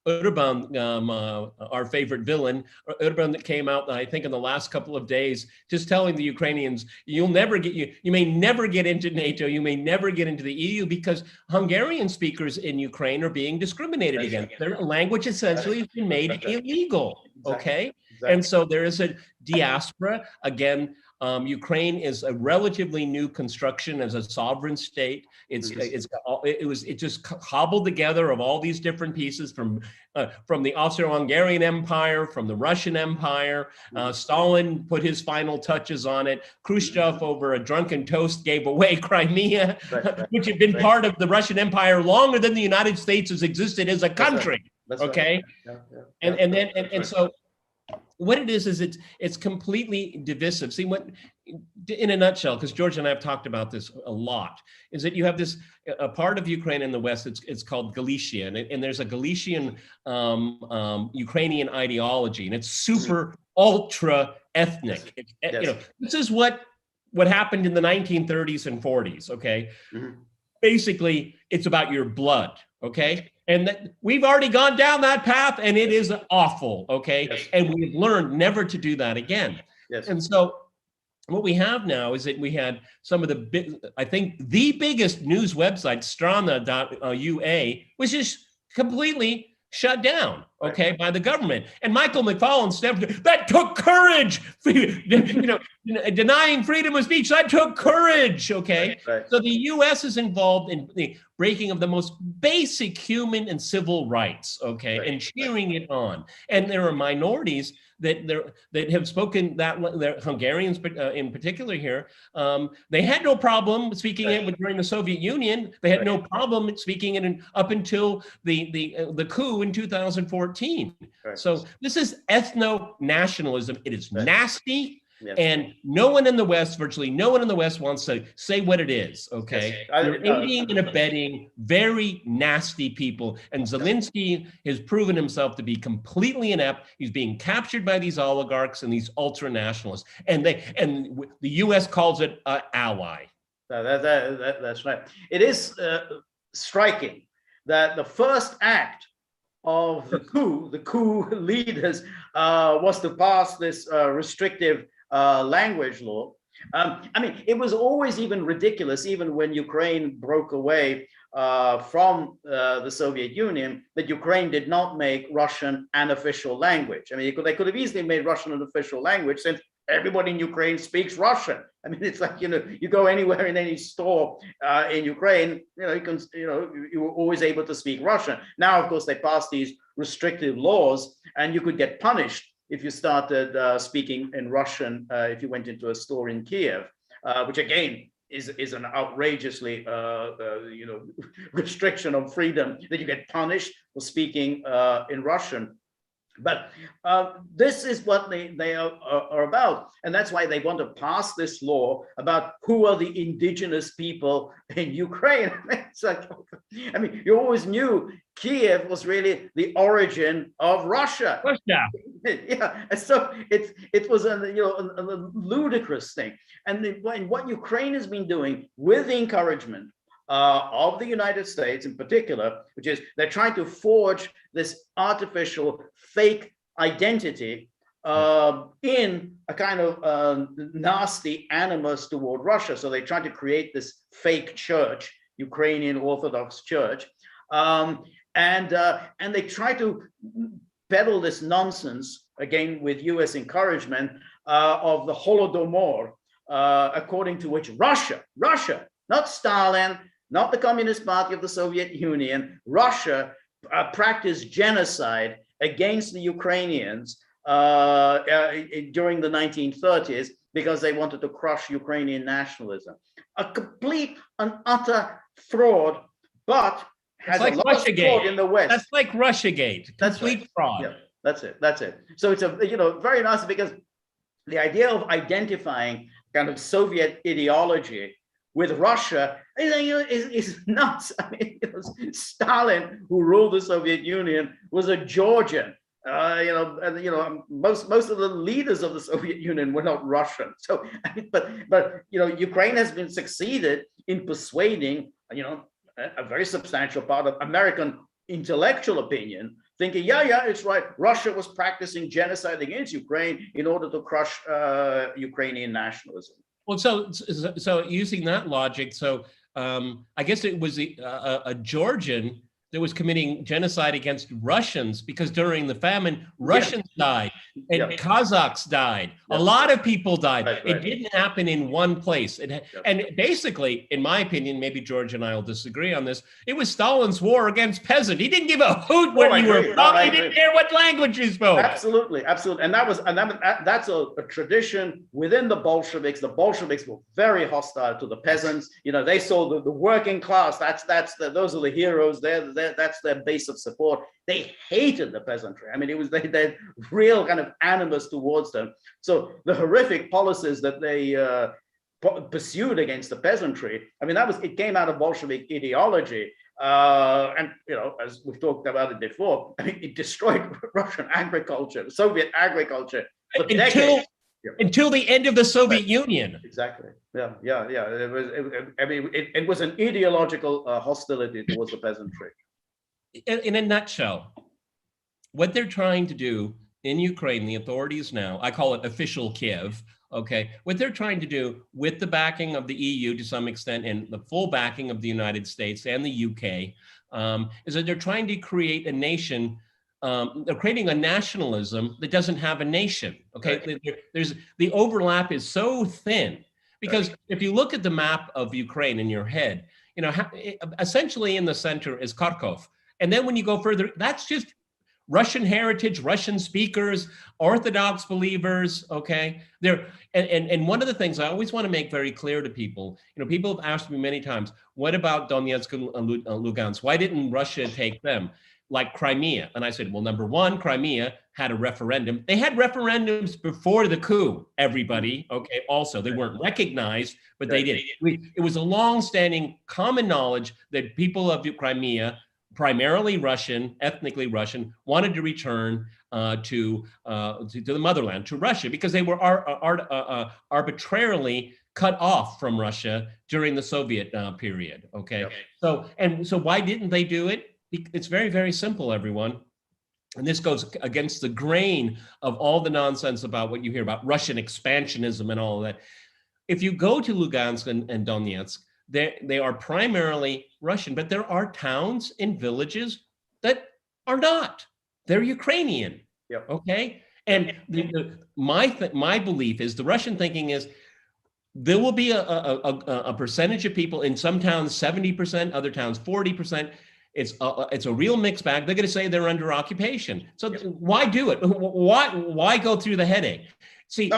A: Urban, our favorite villain, Urban, that came out, I think, in the last couple of days, just telling the Ukrainians, you may never get into NATO, you may never get into the EU, because Hungarian speakers in Ukraine are being discriminated against. Their language essentially has been made illegal. Okay. And so there is a diaspora. Again, Ukraine is a relatively new construction as a sovereign state. It just cobbled together of all these different pieces from the Austro-Hungarian Empire, from the Russian Empire. Stalin put his final touches on it. Khrushchev, over a drunken toast, gave away Crimea, which had been part of the Russian Empire longer than the United States has existed as a country. Okay, and so what it is it's completely divisive. See, what, in a nutshell, because George and I have talked about this a lot, is that you have this a part of Ukraine in the West. It's called Galicia, and there's a Galician Ukrainian ideology, and it's super ultra ethnic. This is what happened in the 1930s and 40s. Okay, basically, it's about your blood. Okay. And we've already gone down that path, and it is awful, okay? And we've learned never to do that again. And so what we have now is that we had some of I think the biggest news website, strana.ua, which is completely shut down, okay, by the government. And Michael McFarland stepped, that took courage, denying freedom of speech, that took courage, okay? So the US is involved in the breaking of the most basic human and civil rights, okay, and cheering it on. And there are minorities that have spoken that, Hungarians in particular here, they had no problem speaking it during the Soviet Union. They had no problem speaking it up until the coup in 2014. So this is ethno-nationalism. It is nasty. And no one in the West, virtually no one in the West, wants to say what it is, okay? They're aiding and abetting very nasty people. And Zelensky has proven himself to be completely inept. He's being captured by these oligarchs and these ultra-nationalists. And the US calls it an ally.
B: That's right. It is striking that the first act of the coup leaders was to pass this restrictive language law. I mean, it was always even ridiculous, even when Ukraine broke away from the Soviet Union, that Ukraine did not make Russian an official language. I mean, they could have easily made Russian an official language, since everybody in Ukraine speaks Russian. I mean, it's like, you go anywhere in any store in Ukraine, you were always able to speak Russian. Now, of course, they passed these restrictive laws, and you could get punished if you started speaking in Russian if you went into a store in Kiev, which again is an outrageously restriction of freedom, that you get punished for speaking in Russian. But this is what they are about. And that's why they want to pass this law about who are the indigenous people in Ukraine. It's like, I mean, you always knew Kiev was really the origin of Russia. Yeah, and so it was a ludicrous thing. And what Ukraine has been doing, with the encouragement of the United States in particular, which is they're trying to forge this artificial fake identity in a kind of nasty animus toward Russia. So they try to create this fake church, Ukrainian Orthodox Church, and they try to peddle this nonsense, again with US encouragement, of the Holodomor, according to which Russia, not Stalin, not the Communist Party of the Soviet Union, Russia practiced genocide against the Ukrainians during the 1930s because they wanted to crush Ukrainian nationalism. A complete and utter fraud, but has like a lot of fraud in the West.
A: That's like Russiagate, complete fraud.
B: Yeah, that's it. So it's very nice, because the idea of identifying kind of Soviet ideology with Russia is nuts. I mean, Stalin, who ruled the Soviet Union, was a Georgian. Most of the leaders of the Soviet Union were not Russian. So, but Ukraine has been succeeded in persuading a very substantial part of American intellectual opinion, thinking, yeah, it's right. Russia was practicing genocide against Ukraine in order to crush Ukrainian nationalism.
A: Well, so using that logic, I guess it was a Georgian that was committing genocide against Russians, because during the famine, Russians died and Kazakhs died. A lot of people died. It didn't happen in one place. And basically, in my opinion, maybe George and I will disagree on this, it was Stalin's war against peasant. He didn't give a hoot where you were from. He didn't care what language you spoke.
B: Absolutely, absolutely. And that's a tradition within the Bolsheviks. The Bolsheviks were very hostile to the peasants. They saw the working class. Those are the heroes. That's their base of support. They hated the peasantry. I mean, they had real kind of animus towards them. So the horrific policies that they pursued against the peasantry, I mean, it came out of Bolshevik ideology. And as we've talked about it before, I mean, it destroyed Russian agriculture, Soviet agriculture for decades.
A: Until the end of the Soviet Union.
B: Exactly. Yeah. It was an ideological hostility towards the peasantry.
A: In a nutshell, what they're trying to do in Ukraine, the authorities now, I call it official Kiev, okay? What they're trying to do with the backing of the EU to some extent and the full backing of the United States and the UK is that they're trying to create a nation. They're creating a nationalism that doesn't have a nation, okay? There's the overlap is so thin because if you look at the map of Ukraine in your head, essentially in the center is Kharkov. And then when you go further, that's just Russian heritage, Russian speakers, Orthodox believers, okay? And one of the things I always want to make very clear to people, people have asked me many times, what about Donetsk and Lugansk? Why didn't Russia take them? Like Crimea. And I said, well, number one, Crimea had a referendum. They had referendums before the coup, everybody, okay? Also, they weren't recognized, but they did. It was a long-standing common knowledge that people of Crimea, primarily Russian, ethnically Russian, wanted to return to the motherland, to Russia, because they were arbitrarily cut off from Russia during the Soviet period, okay? So why didn't they do it? It's very, very simple, everyone. And this goes against the grain of all the nonsense about what you hear about Russian expansionism and all of that. If you go to Lugansk and Donetsk, they are primarily Russian, but there are towns and villages that are not. They're Ukrainian, okay? And my belief is, the Russian thinking is, there will be a percentage of people in some towns, 70%, other towns, 40%. It's a real mixed bag. They're going to say they're under occupation. So why do it? Why go through the headache? See,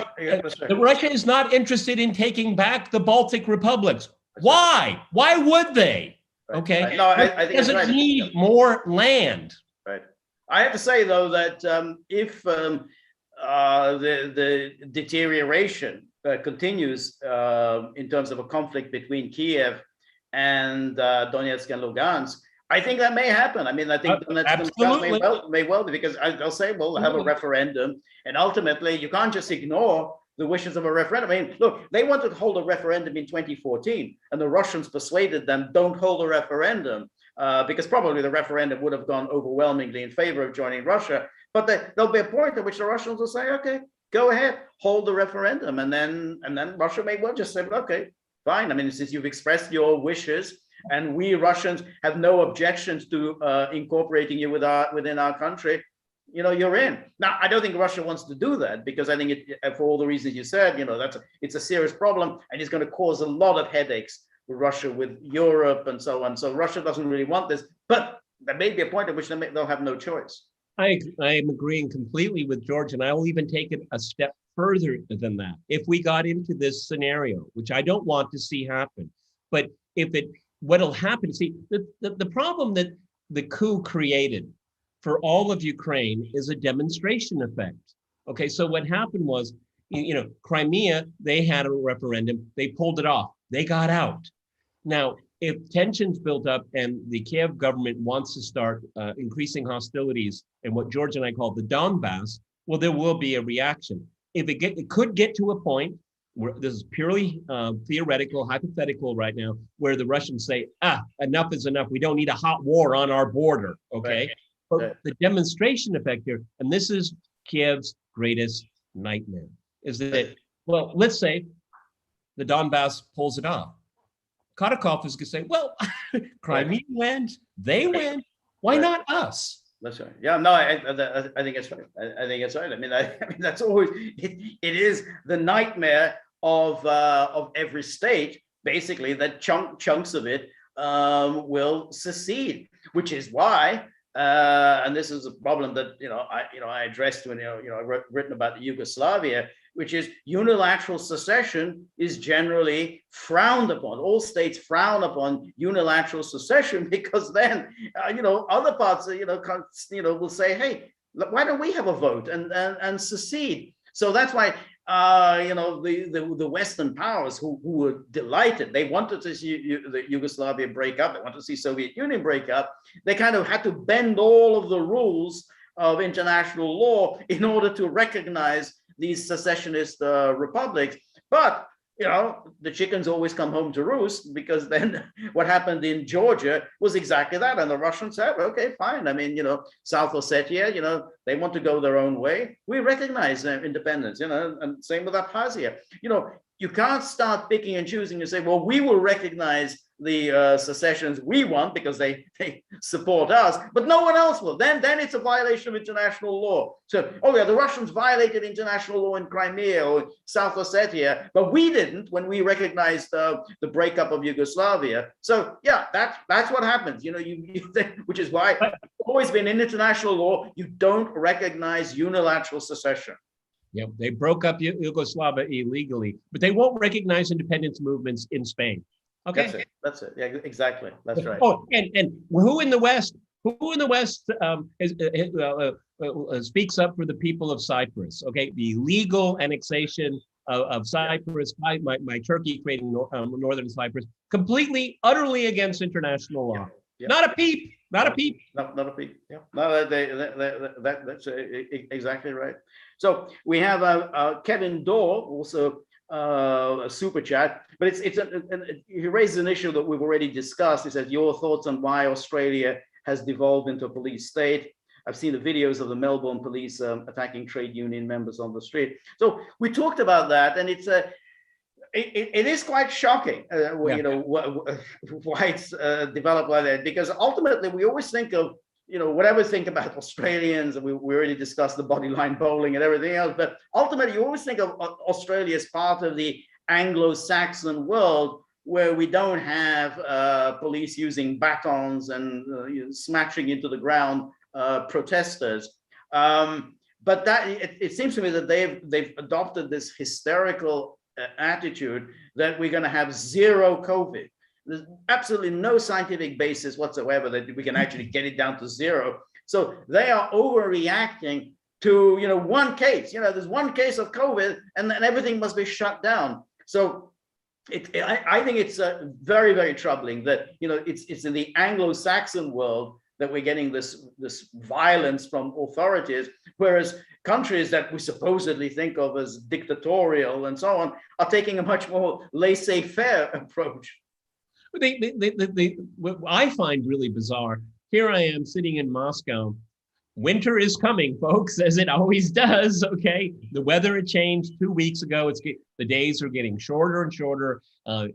A: Russia is not interested in taking back the Baltic republics. Why? Why would they? Okay.
B: No, I think
A: doesn't need more land.
B: Right. I have to say though that if the deterioration continues in terms of a conflict between Kiev and Donetsk and Lugansk, I think that may happen. I mean, I think Donetsk may well be, because they'll say, well, we'll have a referendum, and ultimately you can't just ignore the wishes of a referendum. I mean, look, they wanted to hold a referendum in 2014, and the Russians persuaded them, don't hold a referendum, because probably the referendum would have gone overwhelmingly in favor of joining Russia. But there'll be a point at which the Russians will say, okay, go ahead, hold the referendum, and then Russia may well just say, okay, fine. I mean, since you've expressed your wishes, and we Russians have no objections to incorporating you within our country, you're in. Now, I don't think Russia wants to do that, because I think for all the reasons you said, it's a serious problem, and it's going to cause a lot of headaches for Russia with Europe and so on. So Russia doesn't really want this, but there may be a point at which they'll have no choice.
A: I am agreeing completely with George, and I will even take it a step further than that. If we got into this scenario, which I don't want to see happen, but what'll happen, see, the problem that the coup created for all of Ukraine is a demonstration effect. Okay, so what happened was, Crimea, they had a referendum, they pulled it off, they got out. Now, if tensions built up and the Kiev government wants to start increasing hostilities in what George and I call the Donbass, well, there will be a reaction. It could get to a point where, this is purely theoretical, hypothetical right now, where the Russians say, enough is enough. We don't need a hot war on our border, okay? Right. But the demonstration effect here, and this is Kiev's greatest nightmare, is that, well, let's say the Donbass pulls it off. Kharkov is going to say, well, Crimea went, they went, Why not us?
B: That's right. Yeah, no, I think it's right. I think it's right. I mean, that's always it is the nightmare of every state, basically, that chunks of it will secede, which is why. And this is a problem that I addressed when I written about the Yugoslavia, which is unilateral secession is generally frowned upon. All states frown upon unilateral secession because then other parts will say, hey, why don't we have a vote and secede? So that's why the Western powers who were delighted, they wanted to see the Yugoslavia break up, they wanted to see Soviet Union break up. They kind of had to bend all of the rules of international law in order to recognize these secessionist republics. But the chickens always come home to roost, because then what happened in Georgia was exactly that. And the Russians said, okay, fine. I mean, South Ossetia, they want to go their own way. We recognize their independence, and same with Abkhazia. You can't start picking and choosing and say, well, we will recognize the secessions we want because they support us, but no one else will. Then it's a violation of international law. So, oh yeah, the Russians violated international law in Crimea or South Ossetia, but we didn't when we recognized the breakup of Yugoslavia. So yeah, that's what happens. Which is why it's always been in international law, you don't recognize unilateral secession.
A: Yeah, they broke up Yugoslavia illegally, but they won't recognize independence movements in Spain. Okay,
B: that's it. Yeah, exactly. That's right.
A: Oh, and who in the West speaks up for the people of Cyprus? Okay, the legal annexation of Cyprus by Turkey, creating northern Cyprus, completely, utterly against international law. Yeah. Not a peep. Not a peep.
B: Not a peep. Yeah. No, that's exactly right. So we have Kevin Dorr also. A super chat, but he raises an issue that we've already discussed. He says, your thoughts on why Australia has devolved into a police state. I've seen the videos of the Melbourne police attacking trade union members on the street. So we talked about that, and it is quite shocking, why it's developed like that, because ultimately we always think of whatever think about Australians, and we already discussed the bodyline bowling and everything else, but ultimately you always think of Australia as part of the Anglo-Saxon world, where we don't have police using batons and smashing into the ground protesters. But that it seems to me that they've adopted this hysterical attitude that we're going to have zero COVID. There's absolutely no scientific basis whatsoever that we can actually get it down to zero. So they are overreacting to one case. There's one case of COVID, and then everything must be shut down. So I think it's very, very troubling that it's in the Anglo-Saxon world that we're getting this violence from authorities, whereas countries that we supposedly think of as dictatorial and so on are taking a much more laissez-faire approach.
A: What I find really bizarre, here I am sitting in Moscow. Winter is coming, folks, as it always does, okay? The weather had changed 2 weeks ago. The days are getting shorter and shorter. And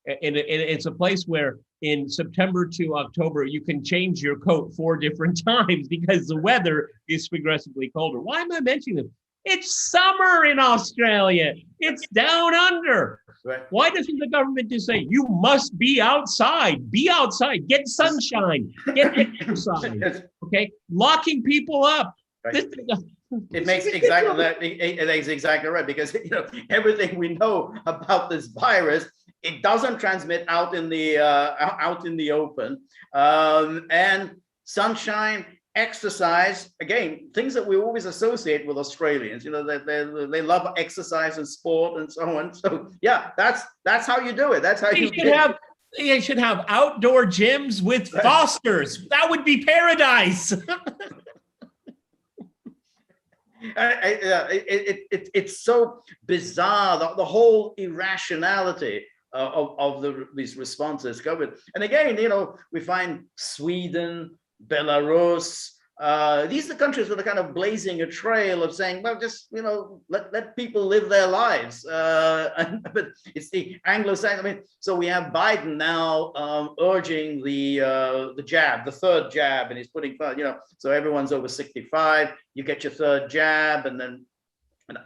A: it's a place where in September to October, you can change your coat 4 different times because the weather is progressively colder. Why am I mentioning this? It's summer in Australia. It's down under. Right. Why doesn't the government just say, you must be outside, get sunshine, get exercise, okay? Locking people up.
B: Right. It makes exactly that. It is exactly right, because everything we know about this virus, it doesn't transmit out in the open, and sunshine, exercise, again, things that we always associate with Australians. They love exercise and sport and so on. So yeah, that's how you do it. That's how
A: you should have outdoor gyms with Fosters. That would be paradise.
B: It's so bizarre, the whole irrationality of these responses covered. And again, we find Sweden, Belarus, These are the countries that are kind of blazing a trail of saying, well, just, let people live their lives. But it's the Anglo-Saxon. I mean, so we have Biden now urging the jab, the third jab, and he's putting, so everyone's over 65, you get your third jab, and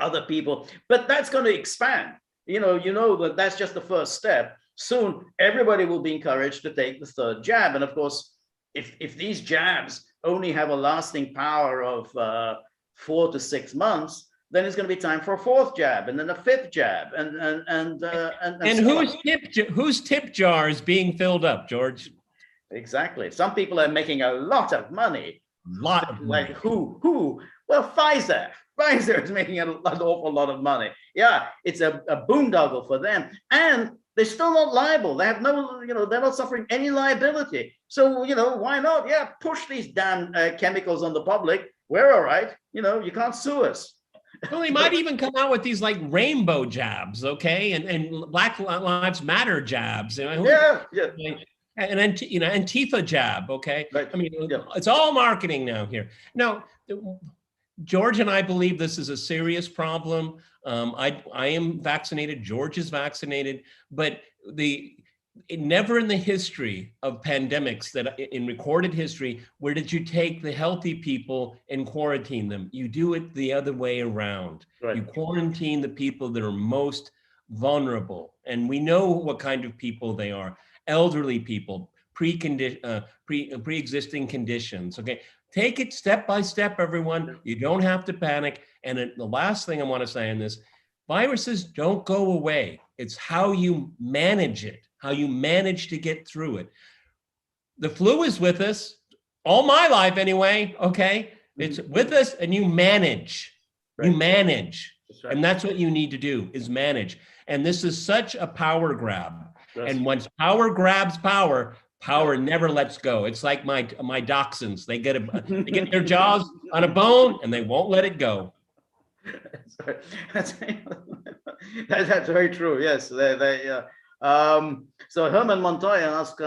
B: other people, but that's going to expand. That's just the first step. Soon, everybody will be encouraged to take the third jab. And of course, if these jabs only have a lasting power of 4 to 6 months, then it's going to be time for a fourth jab, and then a fifth jab, and
A: whose tip jar is being filled up, George?
B: Exactly. Some people are making a lot of money.
A: Like
B: who? Well, Pfizer. Pfizer is making an awful lot of money. Yeah, it's a boondoggle for them, and they're still not liable. They have no, they're not suffering any liability. So, why not? Yeah, push these damn chemicals on the public. We're all right. You can't sue us.
A: Well, they might even come out with these like rainbow jabs, okay, and Black Lives Matter jabs.
B: Yeah.
A: And then, Antifa jab, okay?
B: Right.
A: I mean, It's all marketing now here. Now, George and I believe this is a serious problem. I am vaccinated, George is vaccinated, but never in the history of pandemics in recorded history, where did you take the healthy people and quarantine them? You do it the other way around.
B: Right.
A: You quarantine the people that are most vulnerable. And we know what kind of people they are. Elderly people, pre-existing conditions, okay? Take it step by step, everyone. You don't have to panic. And the last thing I want to say on this, viruses don't go away. It's how you manage it, how you manage to get through it. The flu is with us, all my life anyway, okay? It's with us, and you manage. Right. You manage. That's right. And that's what you need to do, is manage. And this is such a power grab. And once power grabs power, power never lets go. It's like my dachshunds. They get their jaws on a bone and they won't let it go.
B: That's very true. Yes. So Herman Montoya asked,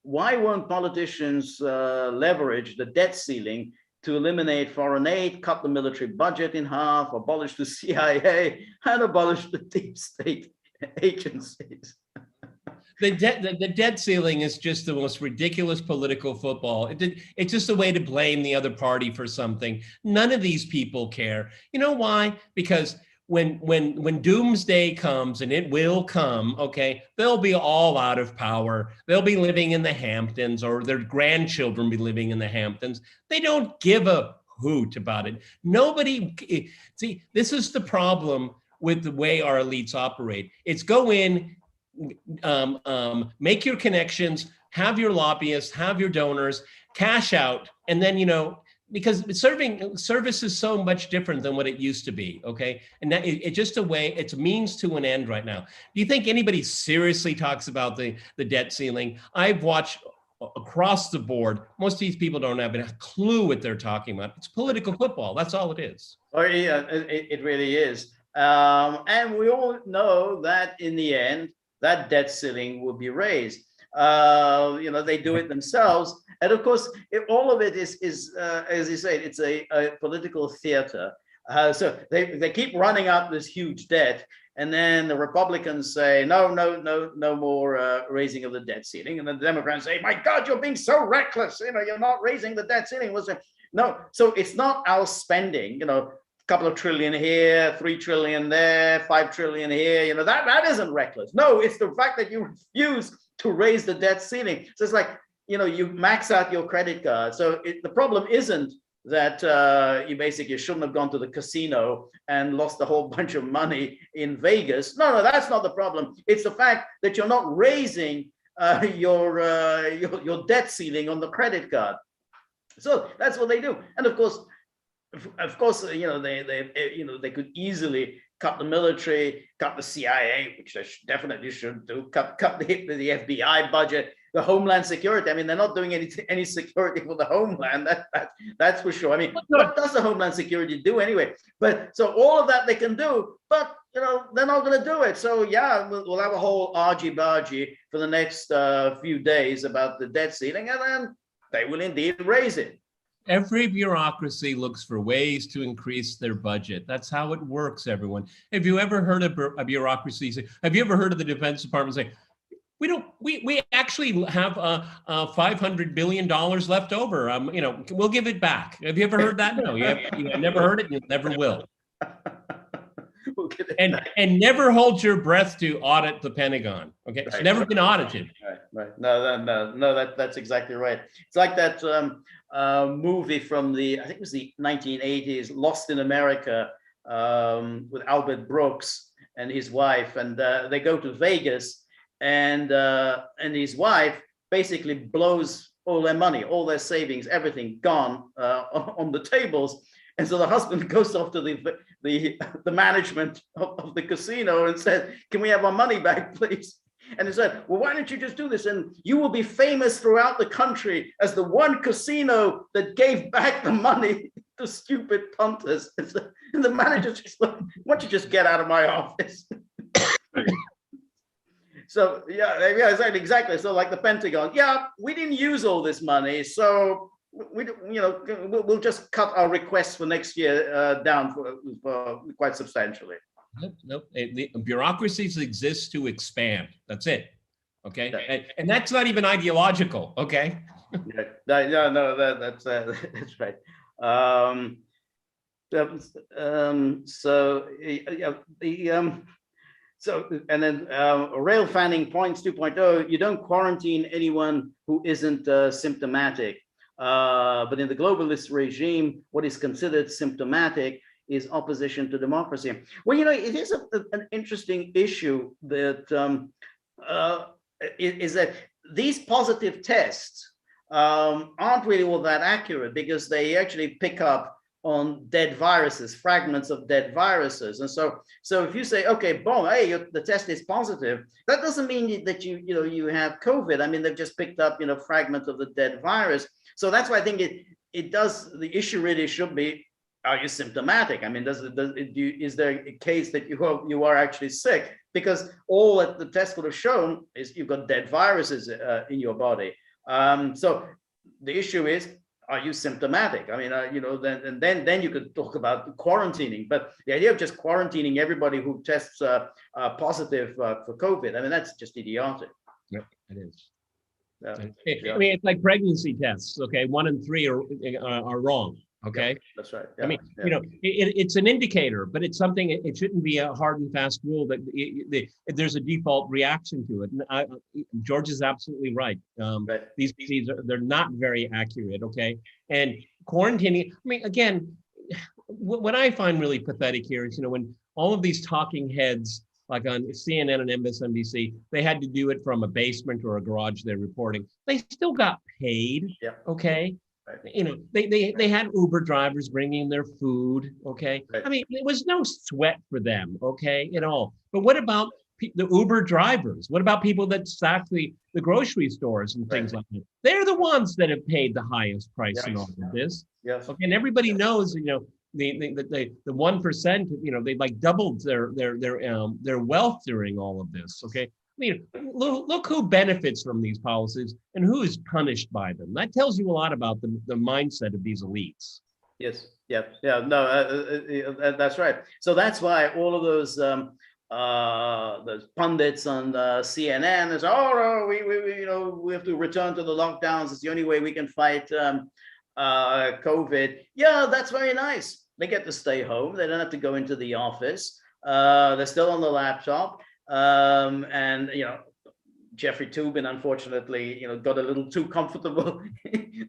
B: why won't politicians leverage the debt ceiling to eliminate foreign aid, cut the military budget in half, abolish the CIA, and abolish the deep state agencies?
A: The debt ceiling is just the most ridiculous political football. It's just a way to blame the other party for something. None of these people care. You know why? Because when doomsday comes, and it will come, okay, they'll be all out of power. They'll be living in the Hamptons, or their grandchildren be living in the Hamptons. They don't give a hoot about it. Nobody, see, this is the problem with the way our elites operate. It's go in, make your connections, have your lobbyists, have your donors, cash out, and then, because service is so much different than what it used to be, okay? And that it's just a way, it's a means to an end right now. Do you think anybody seriously talks about the debt ceiling? I've watched across the board, most of these people don't have a clue what they're talking about. It's political football, that's all it is.
B: Oh yeah, it really is. And we all know that in the end, that debt ceiling will be raised. They do it themselves. And of course, all of it is as you say, it's a political theater. So they keep running up this huge debt. And then the Republicans say, no more raising of the debt ceiling. And then the Democrats say, my God, you're being so reckless. You're not raising the debt ceiling. No, so it's not our spending, couple of trillion here, 3 trillion there, 5 trillion here, that isn't reckless. No, it's the fact that you refuse to raise the debt ceiling. So it's like, you max out your credit card. So the problem isn't that you basically shouldn't have gone to the casino and lost a whole bunch of money in Vegas. No, that's not the problem. It's the fact that you're not raising your debt ceiling on the credit card. So that's what they do. And of course, they could easily cut the military, cut the CIA, which they definitely should do, cut the FBI budget, the Homeland Security. I mean, they're not doing any security for the homeland. That's for sure. I mean, what does the Homeland Security do anyway? But so all of that they can do, but they're not going to do it. So yeah, we'll have a whole argy-bargy for the next few days about the debt ceiling, and then they will indeed raise it.
A: Every bureaucracy looks for ways to increase their budget. That's how it works, everyone. Have you ever heard of a bureaucracy say, have you ever heard of the Defense Department say, we actually have $500 billion left over. We'll give it back. Have you ever heard that? No, you never heard it, and you never will.
B: We'll get it
A: And
B: back.
A: and never hold your breath to audit the Pentagon. Okay, it's never been audited.
B: Right. No, that's exactly right. It's like that movie from I think it was the 1980s, Lost in America, with Albert Brooks and his wife, and they go to Vegas, and his wife basically blows all their money, all their savings, everything gone on the tables. And so the husband goes off to the management of the casino and said, "Can we have our money back, please?" And he said, "Well, why don't you just do this? And you will be famous throughout the country as the one casino that gave back the money to stupid punters." And the manager's just like, "Why don't you just get out of my office?" So yeah, exactly. So like the Pentagon, we didn't use all this money, so we'll just cut our requests for next year down for quite substantially.
A: Nope. The bureaucracies exist to expand. That's it. Okay, and that's not even ideological. Okay.
B: No, that's right. So, and then Rail Fanning Points 2.0, you don't quarantine anyone who isn't symptomatic. But in the globalist regime, what is considered symptomatic is opposition to democracy. Well, it is an interesting issue that is that these positive tests aren't really all that accurate, because they actually pick up on dead viruses, fragments of dead viruses. And so if you say, okay, boom, hey, the test is positive, that doesn't mean that you have COVID. I mean, they've just picked up, fragments of the dead virus. So that's why I think it does, the issue really should be, are you symptomatic? I mean, is there a case that you are actually sick? Because all that the test would have shown is you've got dead viruses in your body. So the issue is, are you symptomatic? I mean, then you could talk about quarantining. But the idea of just quarantining everybody who tests positive for COVID, I mean, that's just idiotic.
A: Yep, it is.
B: Yeah.
A: I mean, it's like pregnancy tests. Okay, 1 in 3 are wrong. Okay,
B: that's right.
A: I mean, it's an indicator, but it's something. It shouldn't be a hard and fast rule that there's a default reaction to it. And George is absolutely right. These they're not very accurate. Okay, and quarantining. I mean, again, what I find really pathetic here is when all of these talking heads, like on CNN and MSNBC, they had to do it from a basement or a garage. They're reporting. They still got paid.
B: Yeah.
A: Okay. They had Uber drivers bringing their food. Okay.
B: Right.
A: I mean, it was no sweat for them. Okay, at all. But what about the Uber drivers? What about people that staff the grocery stores and things like that? They're the ones that have paid the highest price in all of this.
B: Yes.
A: Okay. And everybody knows, the 1%, they like doubled their wealth during all of this. Okay. I mean, look who benefits from these policies and who is punished by them. That tells you a lot about the mindset of these elites.
B: Yes. Yeah. No, that's right. So that's why all of those pundits on CNN is, we have to return to the lockdowns. It's the only way we can fight COVID. Yeah, that's very nice. They get to stay home. They don't have to go into the office. They're still on the laptop. And Jeffrey Toobin, unfortunately, got a little too comfortable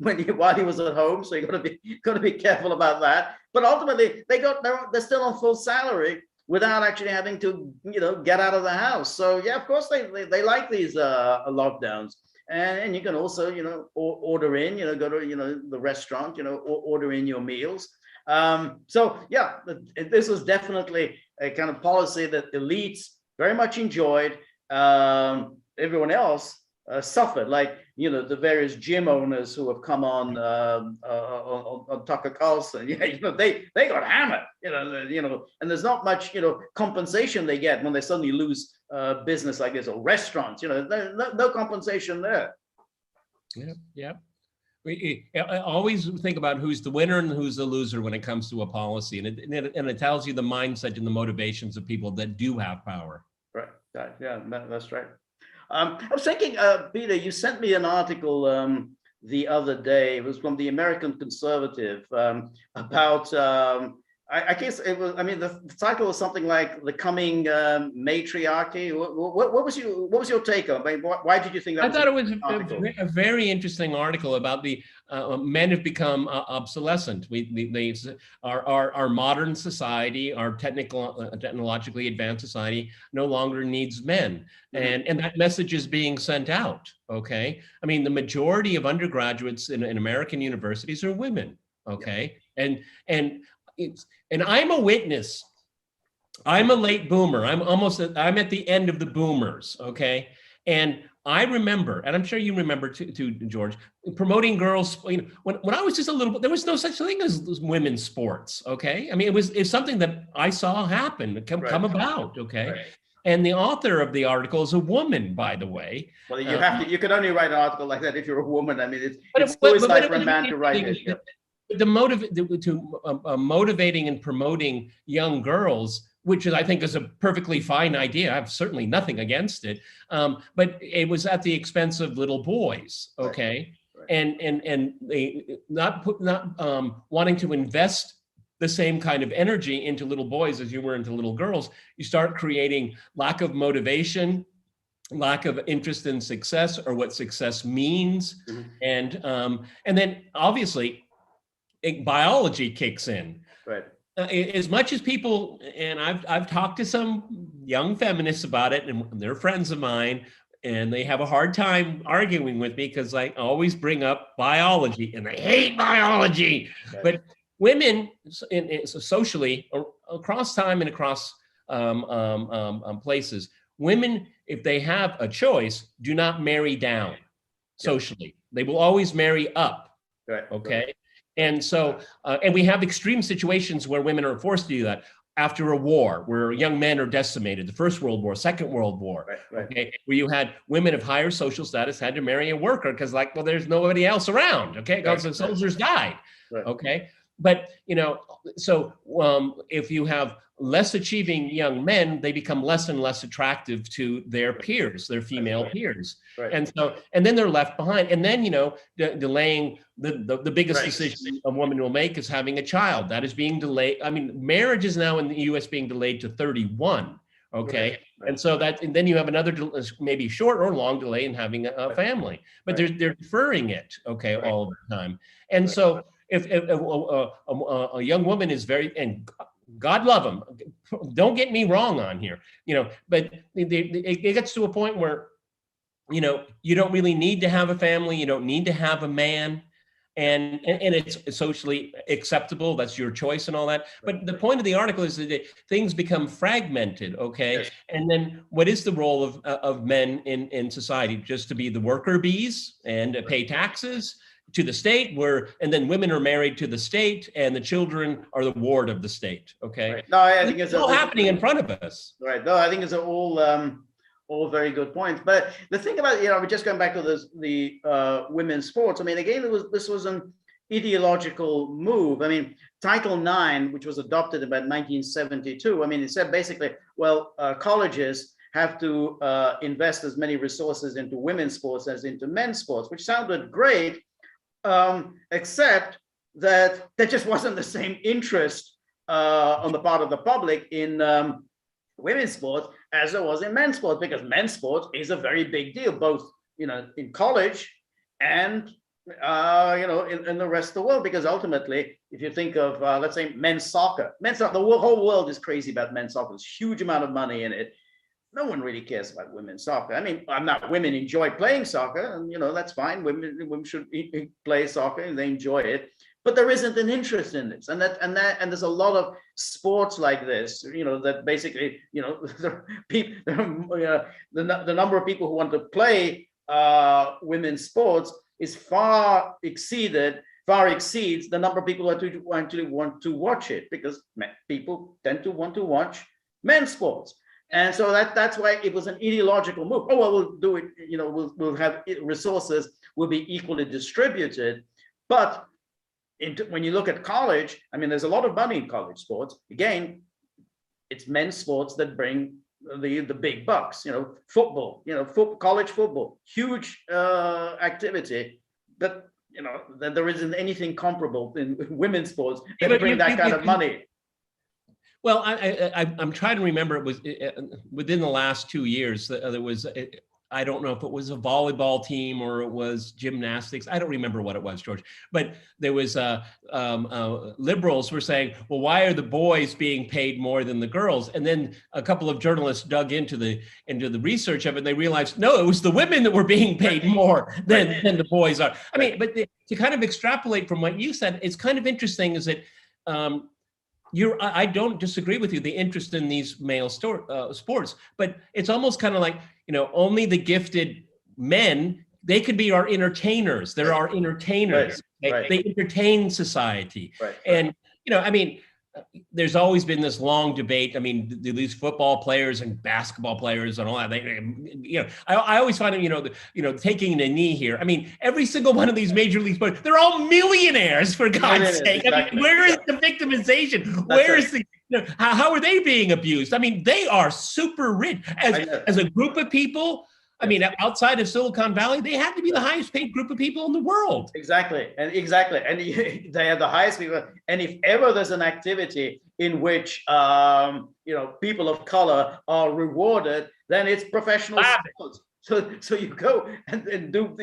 B: while he was at home. So you got to be careful about that. But ultimately, they're still on full salary without actually having to get out of the house. So yeah, of course they like these lockdowns. And you can also order in, go to the restaurant, order in your meals. So yeah, this was definitely a kind of policy that elites very much enjoyed. Everyone else suffered, like the various gym owners who have come on Tucker Carlson. Yeah, they got hammered. And there's not much compensation they get when they suddenly lose business like this, or restaurants. No compensation there.
A: Yeah. I always think about who's the winner and who's the loser when it comes to a policy, and it tells you the mindset and the motivations of people that do have power.
B: Right. Yeah, that's right. I was thinking, Peter, you sent me an article the other day. It was from the American Conservative about. I guess it was. I mean, the title was something like "The Coming Matriarchy." What was your take on? I mean, why did you think that?
A: I thought it was a very interesting article about the men have become obsolescent. Our modern society, our technologically advanced society, no longer needs men, and that message is being sent out. Okay, I mean, the majority of undergraduates in American universities are women. Okay, and I'm a witness. I'm a late boomer. I'm at the end of the boomers. Okay, and I remember, and I'm sure you remember too, George, promoting girls. You know, when I was just a little, there was no such thing as women's sports. Okay, I mean, it's something that I saw happen, come about. Okay. Right. And the author of the article is a woman, by the way.
B: Well, you can only write an article like that if you're a woman. I mean, it's always like for a man to write it. Yeah.
A: Motivating and promoting young girls, which I think is a perfectly fine idea. I have certainly nothing against it. But it was at the expense of little boys, okay? Right. And they not wanting to invest the same kind of energy into little boys as you were into little girls. You start creating lack of motivation, lack of interest in success or what success means. And then obviously biology kicks in.
B: Right.
A: As much as people, and I've talked to some young feminists about it, and they're friends of mine, and they have a hard time arguing with me because I always bring up biology, and they hate biology. Right. But women, socially, across time and across places, women, if they have a choice, do not marry down socially. They will always marry up.
B: Right.
A: Okay. Right. And so, and we have extreme situations where women are forced to do that after a war, where young men are decimated, the First World War, Second World War,
B: right.
A: Okay, where you had women of higher social status had to marry a worker because, like, well, there's nobody else around, okay, because the soldiers died, okay? But, you know, so if you have less achieving young men, they become less and less attractive to their peers, their female peers.
B: Right.
A: And so, and then they're left behind. And then, you know, delaying the biggest decision a woman will make is having a child. That is being delayed. I mean, marriage is now in the US being delayed to 31. Okay. Right. And so that, and then you have another maybe short or long delay in having a family, but they're deferring it, okay, all the time. And so if a young woman is very, and God love them, don't get me wrong on here, you know, but it gets to a point where, you know, you don't really need to have a family, you don't need to have a man, and it's socially acceptable, that's your choice and all that. But the point of the article is that things become fragmented, okay? Yes. And then what is the role of men in society? Just to be the worker bees and pay taxes to the state, and then women are married to the state and the children are the ward of the state, okay?
B: Right. No, I think it's
A: all happening in front of us.
B: Right, no, I think it's all very good points. But the thing about, you know, we're just going back to the women's sports. I mean, again, this was an ideological move. I mean, Title IX, which was adopted about 1972, I mean, it said basically, well, colleges have to invest as many resources into women's sports as into men's sports, which sounded great, except that there just wasn't the same interest on the part of the public in women's sports as there was in men's sports, because men's sports is a very big deal, both, you know, in college and you know, in the rest of the world. Because ultimately, if you think of let's say men's soccer, the whole world is crazy about men's soccer. There's a huge amount of money in it. No one really cares about women's soccer. I mean, women enjoy playing soccer, and, you know, that's fine. Women should play soccer and they enjoy it. But there isn't an interest in this, and there's a lot of sports like this, you know, that basically, you know, the number of people who want to play women's sports is far exceeds the number of people who actually want to watch it, because people tend to want to watch men's sports. And so that's why it was an ideological move. Oh, well, we'll do it, you know, we'll have resources will be equally distributed. But when you look at college, I mean, there's a lot of money in college sports. Again, it's men's sports that bring the big bucks. Football, college football, huge activity. But that there isn't anything comparable in women's sports that bring that kind of money.
A: Well, I'm trying to remember. It was within the last 2 years. There was, I don't know if it was a volleyball team or it was gymnastics. I don't remember what it was, George. But there was liberals were saying, well, why are the boys being paid more than the girls? And then a couple of journalists dug into the research of it. And they realized, no, it was the women that were being paid more than the boys are. I mean, but to kind of extrapolate from what you said, it's kind of interesting is that I don't disagree with you, the interest in these male sports, but it's almost kind of like, only the gifted men, they could be our entertainers. There are entertainers. They entertain society. And, I mean, there's always been this long debate. I mean, these football players and basketball players and all that. I always find them, taking a knee here. I mean, every single one of these major league sports, they're all millionaires for God's sake. Exactly. I mean, where is the victimization? Where is the? How are they being abused? I mean, they are super rich as a group of people. I mean, outside of Silicon Valley, they have to be the highest paid group of people in the world.
B: Exactly. And they are the highest people. And if ever there's an activity in which, people of color are rewarded, then it's professional sports. So you go and do,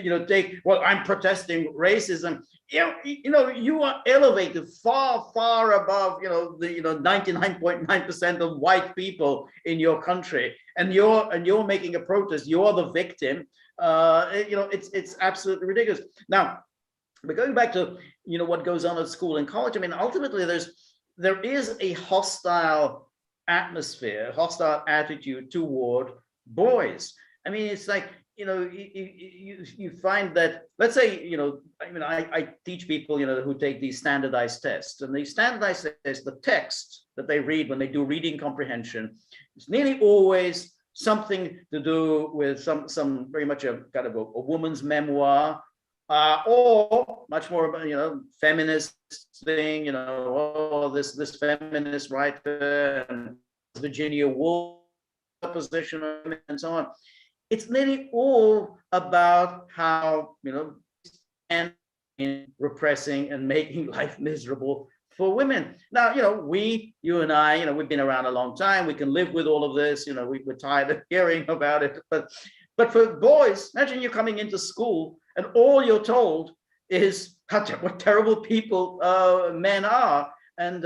B: I'm protesting racism. You are elevated far, far above, the 99.9% of white people in your country, and you're making a protest. You're the victim. It's absolutely ridiculous. Now, but going back to what goes on at school and college. I mean, ultimately, there is a hostile atmosphere, hostile attitude toward boys. I mean, it's like, you find that, let's say, I teach people, who take these standardized tests, and these standardized tests, the text that they read when they do reading comprehension, it's nearly always something to do with some very much a kind of a woman's memoir, or much more, feminist thing, this feminist writer and Virginia Woolf position and so on. It's nearly all about how, and repressing and making life miserable for women. Now, you and I, we've been around a long time. We can live with all of this. We're tired of hearing about it. But for boys, imagine you're coming into school and all you're told is what terrible people men are. And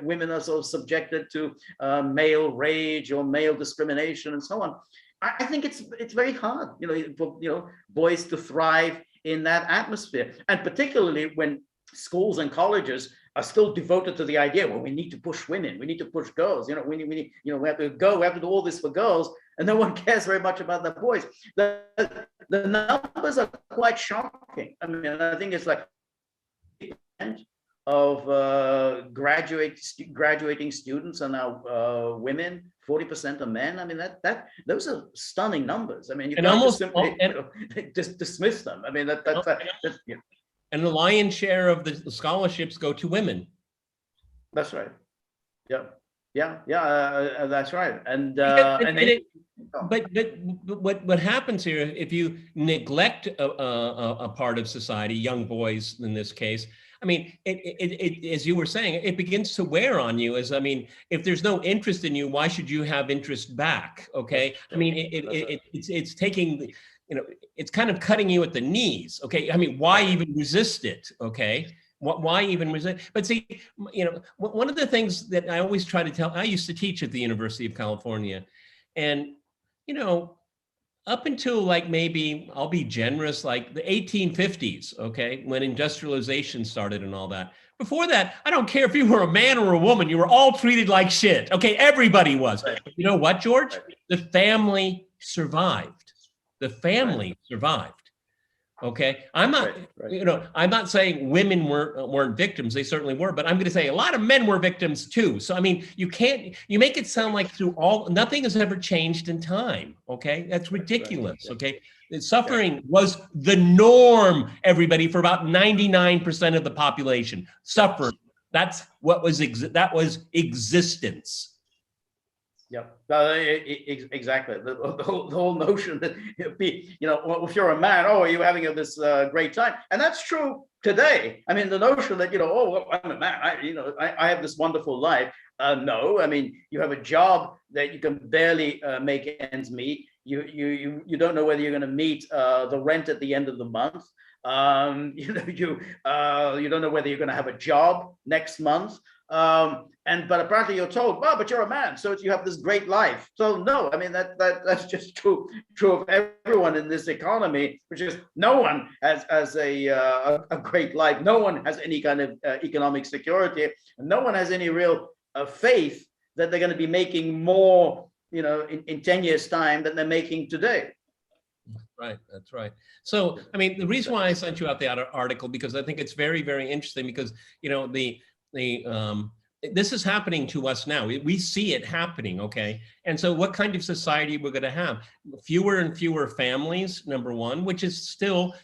B: women are sort of subjected to male rage or male discrimination and so on. I think it's very hard, for boys to thrive in that atmosphere, and particularly when schools and colleges are still devoted to the idea, well, we need to push women, we need to push girls, we have to do all this for girls, and no one cares very much about the boys. The numbers are quite shocking. I mean, I think it's like of graduating students are now women, 40% are men. I mean, those are stunning numbers. I mean, you can't just simply just dismiss them. I mean, that's
A: and the lion's share of the scholarships go to women.
B: That's right. Yeah, that's right. And
A: but what happens here, if you neglect a part of society, young boys in this case, I mean, it as you were saying, it begins to wear on you. If there's no interest in you, why should you have interest back? Okay, I mean, it's taking, it's kind of cutting you at the knees. Okay, I mean, why even resist it? Okay. Why even resist? But see, one of the things that I always try to tell, I used to teach at the University of California, and, up until like maybe, I'll be generous, like the 1850s, okay, when industrialization started and all that. Before that, I don't care if you were a man or a woman, you were all treated like shit. Okay, everybody was. But you know what, George? The family survived. The family survived. Okay, I'm not, I'm not saying women weren't victims. They certainly were, but I'm going to say a lot of men were victims too. So I mean, you make it sound like nothing has ever changed in time. Okay, that's ridiculous. Okay, Suffering was the norm, everybody, for about 99% of the population. Suffering. That's what was that was existence.
B: Yeah, exactly. The whole notion that if you're a man, oh, are you having this great time? And that's true today. I mean, the notion that oh, well, I'm a man, I have this wonderful life. No, I mean, you have a job that you can barely make ends meet. You don't know whether you're going to meet the rent at the end of the month. You don't know whether you're going to have a job next month. But apparently you're told, well, but you're a man, so you have this great life. So no, I mean that's just true of everyone in this economy, which is no one has a great life. No one has any kind of economic security, and no one has any real faith that they're going to be making more, in 10 years' time than they're making today.
A: Right, that's right. So, I mean, the reason why I sent you out the article, because I think it's very, very interesting, because this is happening to us now. We see it happening, okay? And so what kind of society we're going to have? Fewer and fewer families, number one, which is still,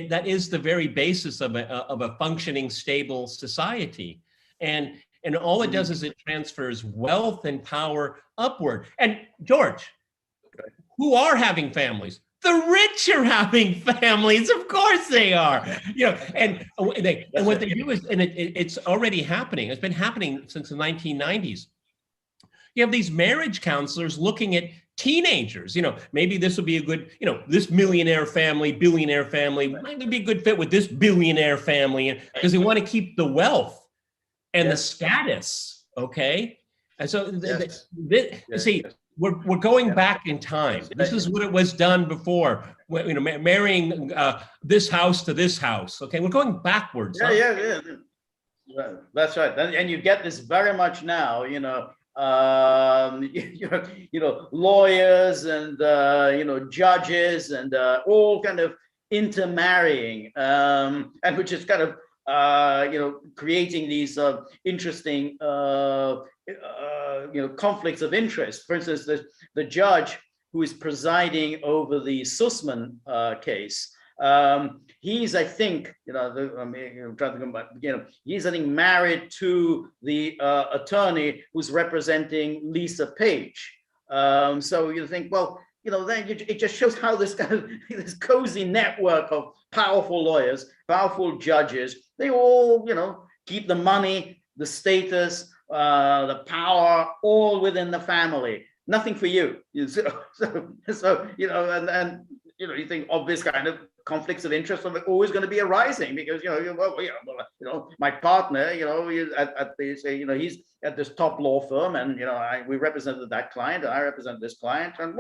A: that is the very basis of a functioning, stable society. And all it does is it transfers wealth and power upward. And George, who are having families? The rich are having families, of course they are. And what they do is, and it's already happening. It's been happening since the 1990s. You have these marriage counselors looking at teenagers. Maybe this will be a good, this millionaire family, billionaire family might be a good fit with this billionaire family, because they want to keep the wealth and the status. Okay, and so see. We're going back in time. This is what it was done before. Marrying this house to this house. Okay, we're going backwards.
B: Yeah. That's right. And you get this very much now. Lawyers and judges and all kind of intermarrying, and which is kind of creating these interesting conflicts of interest. For instance, the judge who is presiding over the Sussman case, he's, I think, I'm trying to come back, he's, I think, married to the attorney who's representing Lisa Page. So you think, well, then it just shows how this kind of this cozy network of powerful lawyers, powerful judges, they all, keep the money, the status, the power, all within the family. Nothing for you. So you think of this kind of conflicts of interest are always going to be arising, because my partner, he's at this top law firm, and we represented that client, and I represent this client, and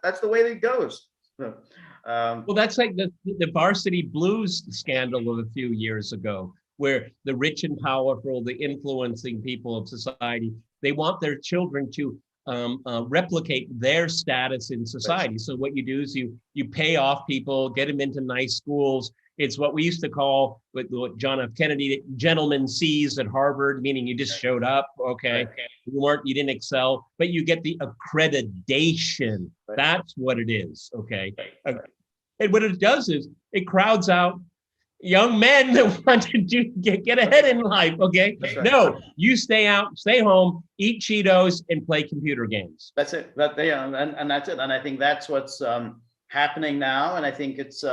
B: that's the way it goes.
A: Well, that's like the Varsity Blues scandal of a few years ago, where the rich and powerful, the influencing people of society, they want their children to replicate their status in society. So what you do is you pay off people, get them into nice schools. It's what we used to call, what John F. Kennedy, gentleman C's at Harvard, meaning you just showed up, okay, you didn't excel, but you get the accreditation. That's what it is, okay? And what it does is it crowds out young men that want to get ahead in life, okay? Right. No, you stay home, eat Cheetos, and play computer games.
B: That's it. And that's it. And I think that's what's happening now. And I think it's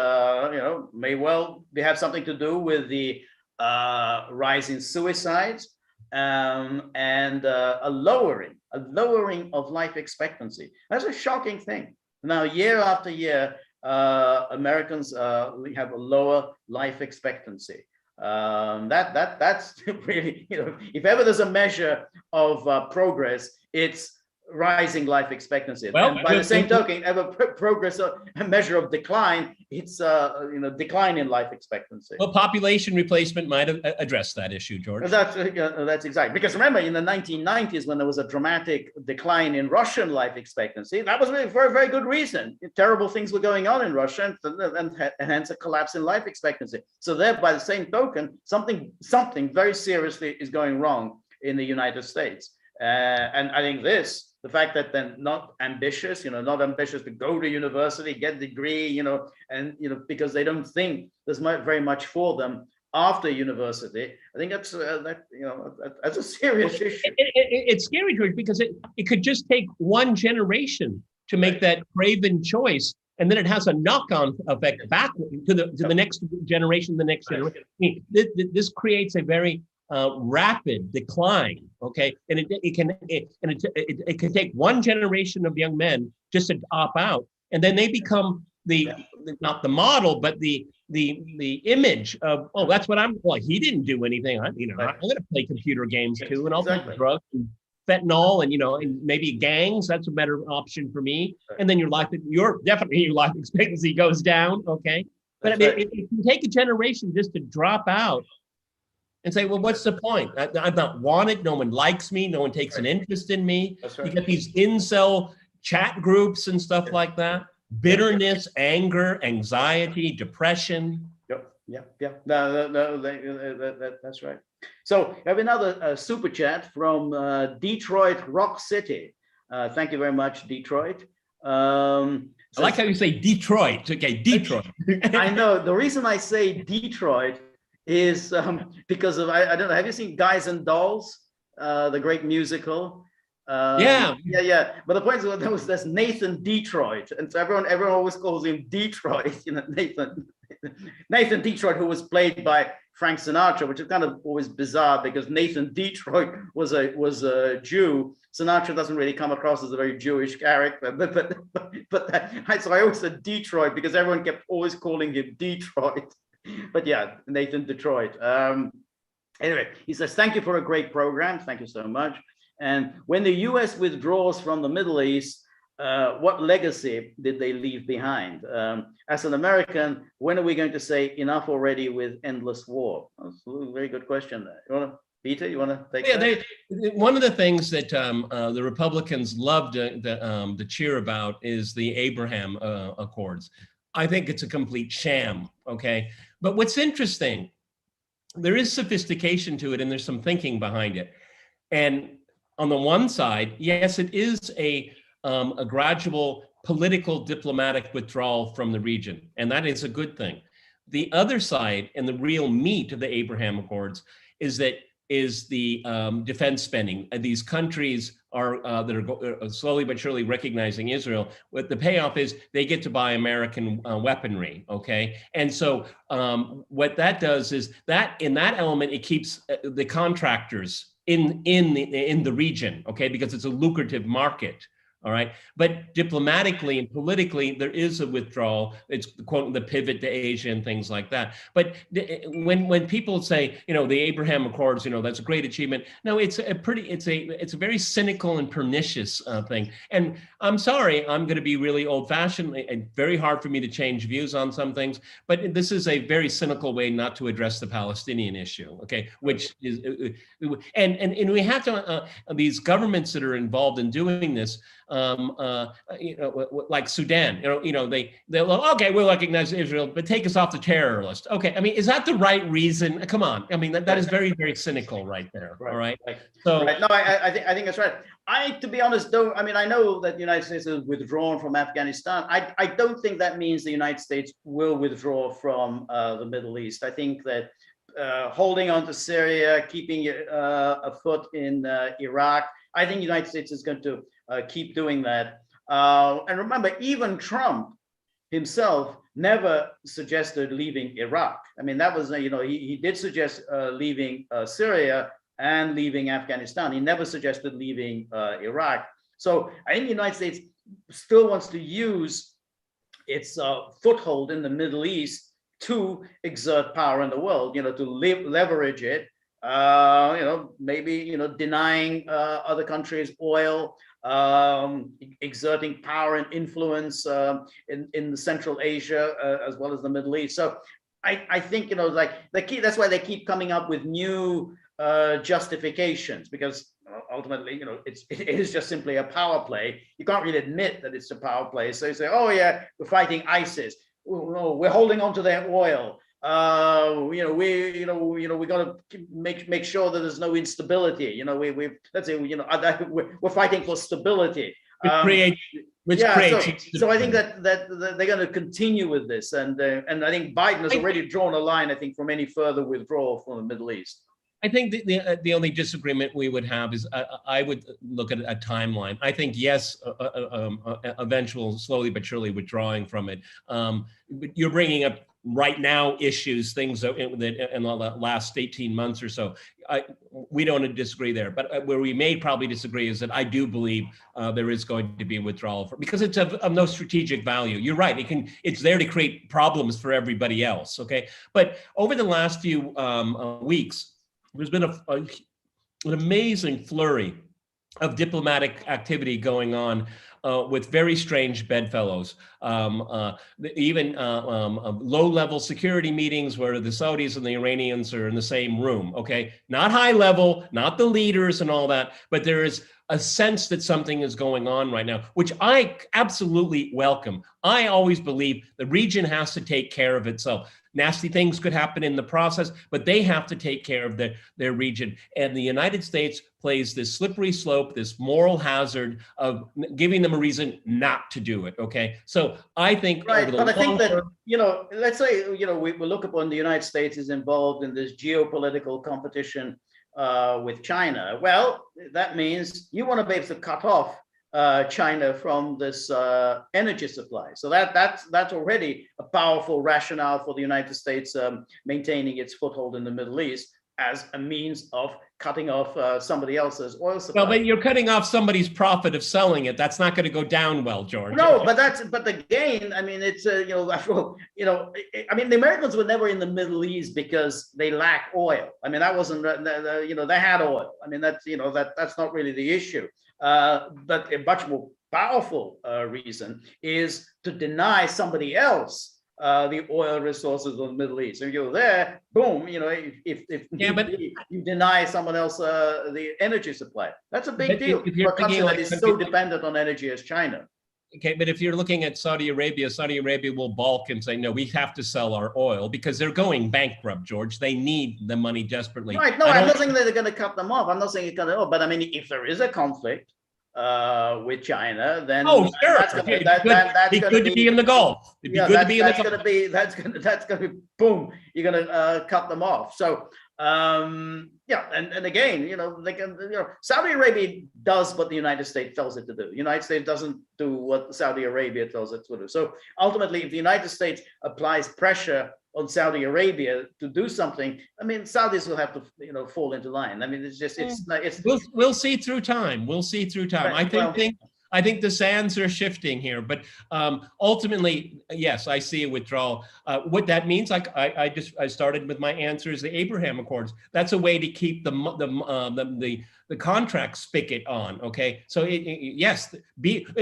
B: may well have something to do with the rise in suicides and a lowering of life expectancy. That's a shocking thing. Now, year after year, Americans have a lower life expectancy. That's really, if ever there's a measure of progress, it's rising life expectancy. Well, and by the same token, ever progress, a measure of decline, it's decline in life expectancy.
A: Well, population replacement might have addressed that issue, George.
B: That's exactly, because remember, in the 1990s, when there was a dramatic decline in Russian life expectancy, that was for a very good reason. Terrible things were going on in Russia, and hence a collapse in life expectancy. So there, by the same token, something very seriously is going wrong in the United States. And I think this the fact that they're not ambitious, not ambitious to go to university, get a degree, and because they don't think there's very much for them after university. I think that's that's a serious issue.
A: It's scary, George, because it could just take one generation to make that craven choice, and then it has a knock-on effect back to the next generation, the next generation. I mean, this creates a very rapid decline. Okay, and it can take one generation of young men just to opt out, and then they become not the model, but the image of, oh, that's what he didn't do anything. I'm going to play computer games too, and I'll take drugs and fentanyl, and maybe gangs. That's a better option for me. And then your life expectancy goes down. Okay, but if you take a generation just to drop out and say, well, what's the point? I'm not wanted. No one likes me. No one takes an interest in me. You get these incel chat groups and stuff like that. Bitterness, anger, anxiety, depression.
B: Yep. No, that's right. So we have another super chat from Detroit Rock City. Thank you very much, Detroit.
A: I like how you say Detroit. Okay, Detroit.
B: I know. The reason I say Detroit is because of, I don't know, have you seen Guys and Dolls, the great musical? Yeah. But the point is, there's Nathan Detroit, and so everyone always calls him Detroit. Nathan Detroit, who was played by Frank Sinatra, which is kind of always bizarre because Nathan Detroit was a Jew. Sinatra doesn't really come across as a very Jewish character, so I always said Detroit because everyone kept always calling him Detroit. But yeah, Nathan Detroit. Anyway, he says, thank you for a great program. Thank you so much. And when the US withdraws from the Middle East, what legacy did they leave behind? As an American, when are we going to say enough already with endless war? That's a very good question. Peter, you want to take that?
A: One of the things that the Republicans love to cheer about is the Abraham Accords. I think it's a complete sham, okay? But what's interesting, there is sophistication to it and there's some thinking behind it. And on the one side, yes, it is a gradual political diplomatic withdrawal from the region, and that is a good thing. The other side, and the real meat of the Abraham Accords, is the defense spending. These countries that are slowly but surely recognizing Israel. What the payoff is, they get to buy American weaponry. Okay, and so what that does is that in that element, it keeps the contractors in the region, okay, because it's a lucrative market. All right, but diplomatically and politically, there is a withdrawal. It's quote the pivot to Asia and things like that. But when people say, the Abraham Accords, that's a great achievement. No, it's a very cynical and pernicious thing. And I'm sorry, I'm going to be really old-fashioned and very hard for me to change views on some things. But this is a very cynical way not to address the Palestinian issue. Okay, which is and we have to these governments that are involved in doing this. Like Sudan, they'll okay, we'll recognize Israel, but take us off the terror list. Okay, I mean, is that the right reason? Come on, I mean that is very, very cynical right there. Right. All right. So
B: no, I think that's right. To be honest, I know that the United States has withdrawn from Afghanistan. I don't think that means the United States will withdraw from the Middle East. I think that holding on to Syria, keeping a foot in Iraq, I think the United States is going to keep doing that. And remember, even Trump himself never suggested leaving Iraq. I mean, that was, he did suggest leaving Syria and leaving Afghanistan. He never suggested leaving Iraq. So I think the United States still wants to use its foothold in the Middle East to exert power in the world, to leverage it. Maybe, denying other countries oil, exerting power and influence in Central Asia as well as the Middle East. So I think, that's why they keep coming up with new justifications, because ultimately, it is just simply a power play. You can't really admit that it's a power play. So you say, oh yeah, we're fighting ISIS. Oh, we're holding on to their oil. we got to make sure that there's no instability. Let's say, we're fighting for stability.
A: Which creates,
B: so I think that they're going to continue with this, and I think Biden has already drawn a line, I think, from any further withdrawal from the Middle East.
A: I think the only disagreement we would have is I would look at a timeline. I think, yes, eventual, slowly but surely withdrawing from it. But you're bringing up right now issues, things that in the last 18 months or so. We don't disagree there. But where we may probably disagree is that I do believe there is going to be a withdrawal because it's of no strategic value. You're right. It's there to create problems for everybody else. Okay. But over the last few weeks, there's been an amazing flurry of diplomatic activity going on with very strange bedfellows. Even low-level security meetings where the Saudis and the Iranians are in the same room, okay? Not high level, not the leaders and all that, but there is a sense that something is going on right now, which I absolutely welcome. I always believe the region has to take care of itself. Nasty things could happen in the process, but they have to take care of their region. And the United States plays this slippery slope, this moral hazard of giving them a reason not to do it, okay? So I think
B: right, but I think that, let's say, we look upon the United States is involved in this geopolitical competition with China. Well, that means you want to be able to cut off China from this energy supply. So that's already a powerful rationale for the United States maintaining its foothold in the Middle East as a means of cutting off somebody else's oil supply.
A: Well, but you're cutting off somebody's profit of selling it. That's not going to go down well, George.
B: No, but again, I mean, it's I mean, the Americans were never in the Middle East because they lack oil. I mean, that wasn't they had oil. I mean, that's not really the issue. But a much more powerful reason is to deny somebody else the oil resources of the Middle East. If you're there, boom, if you deny someone else the energy supply, that's a big deal for a country that is so dependent on energy as China.
A: Okay, but if you're looking at Saudi Arabia will balk and say, no, we have to sell our oil because they're going bankrupt, George. They need the money desperately.
B: Right, no, I'm not saying that they're going to cut them off. I'm not saying it's going to, but I mean, if there is a conflict with China, then
A: sure, that's good to be in the Gulf. It'd be good to be in the Gulf.
B: That's going to be boom. You're going to cut them off. So and again, they can. Saudi Arabia does what the United States tells it to do. The United States doesn't do what Saudi Arabia tells it to do. So ultimately, if the United States applies pressure on Saudi Arabia to do something, I mean, Saudis will have to, fall into line. I mean,
A: We'll see through time. We'll see through time. Right. I think the sands are shifting here, but ultimately, yes, I see a withdrawal. What that means, I started with my answers, the Abraham Accords. That's a way to keep the contract spigot on. Okay, so yes,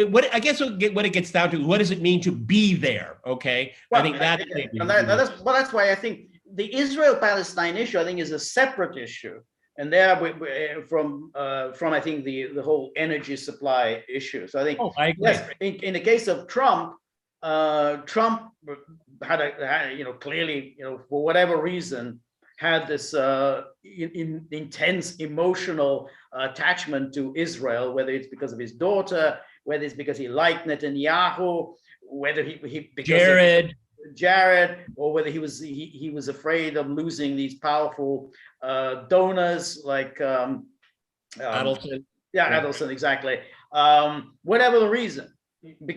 A: what it gets down to, what does it mean to be there? Okay,
B: well, I think that's why I think the Israel-Palestine issue, I think, is a separate issue. And there, from I think the whole energy supply issue. So I think yes, in the case of Trump, Trump had clearly for whatever reason had this intense emotional attachment to Israel, whether it's because of his daughter, whether it's because he liked Netanyahu, whether he because Jared, or whether he was afraid of losing these powerful donors like
A: Adelson.
B: Adelson, exactly. Whatever the reason,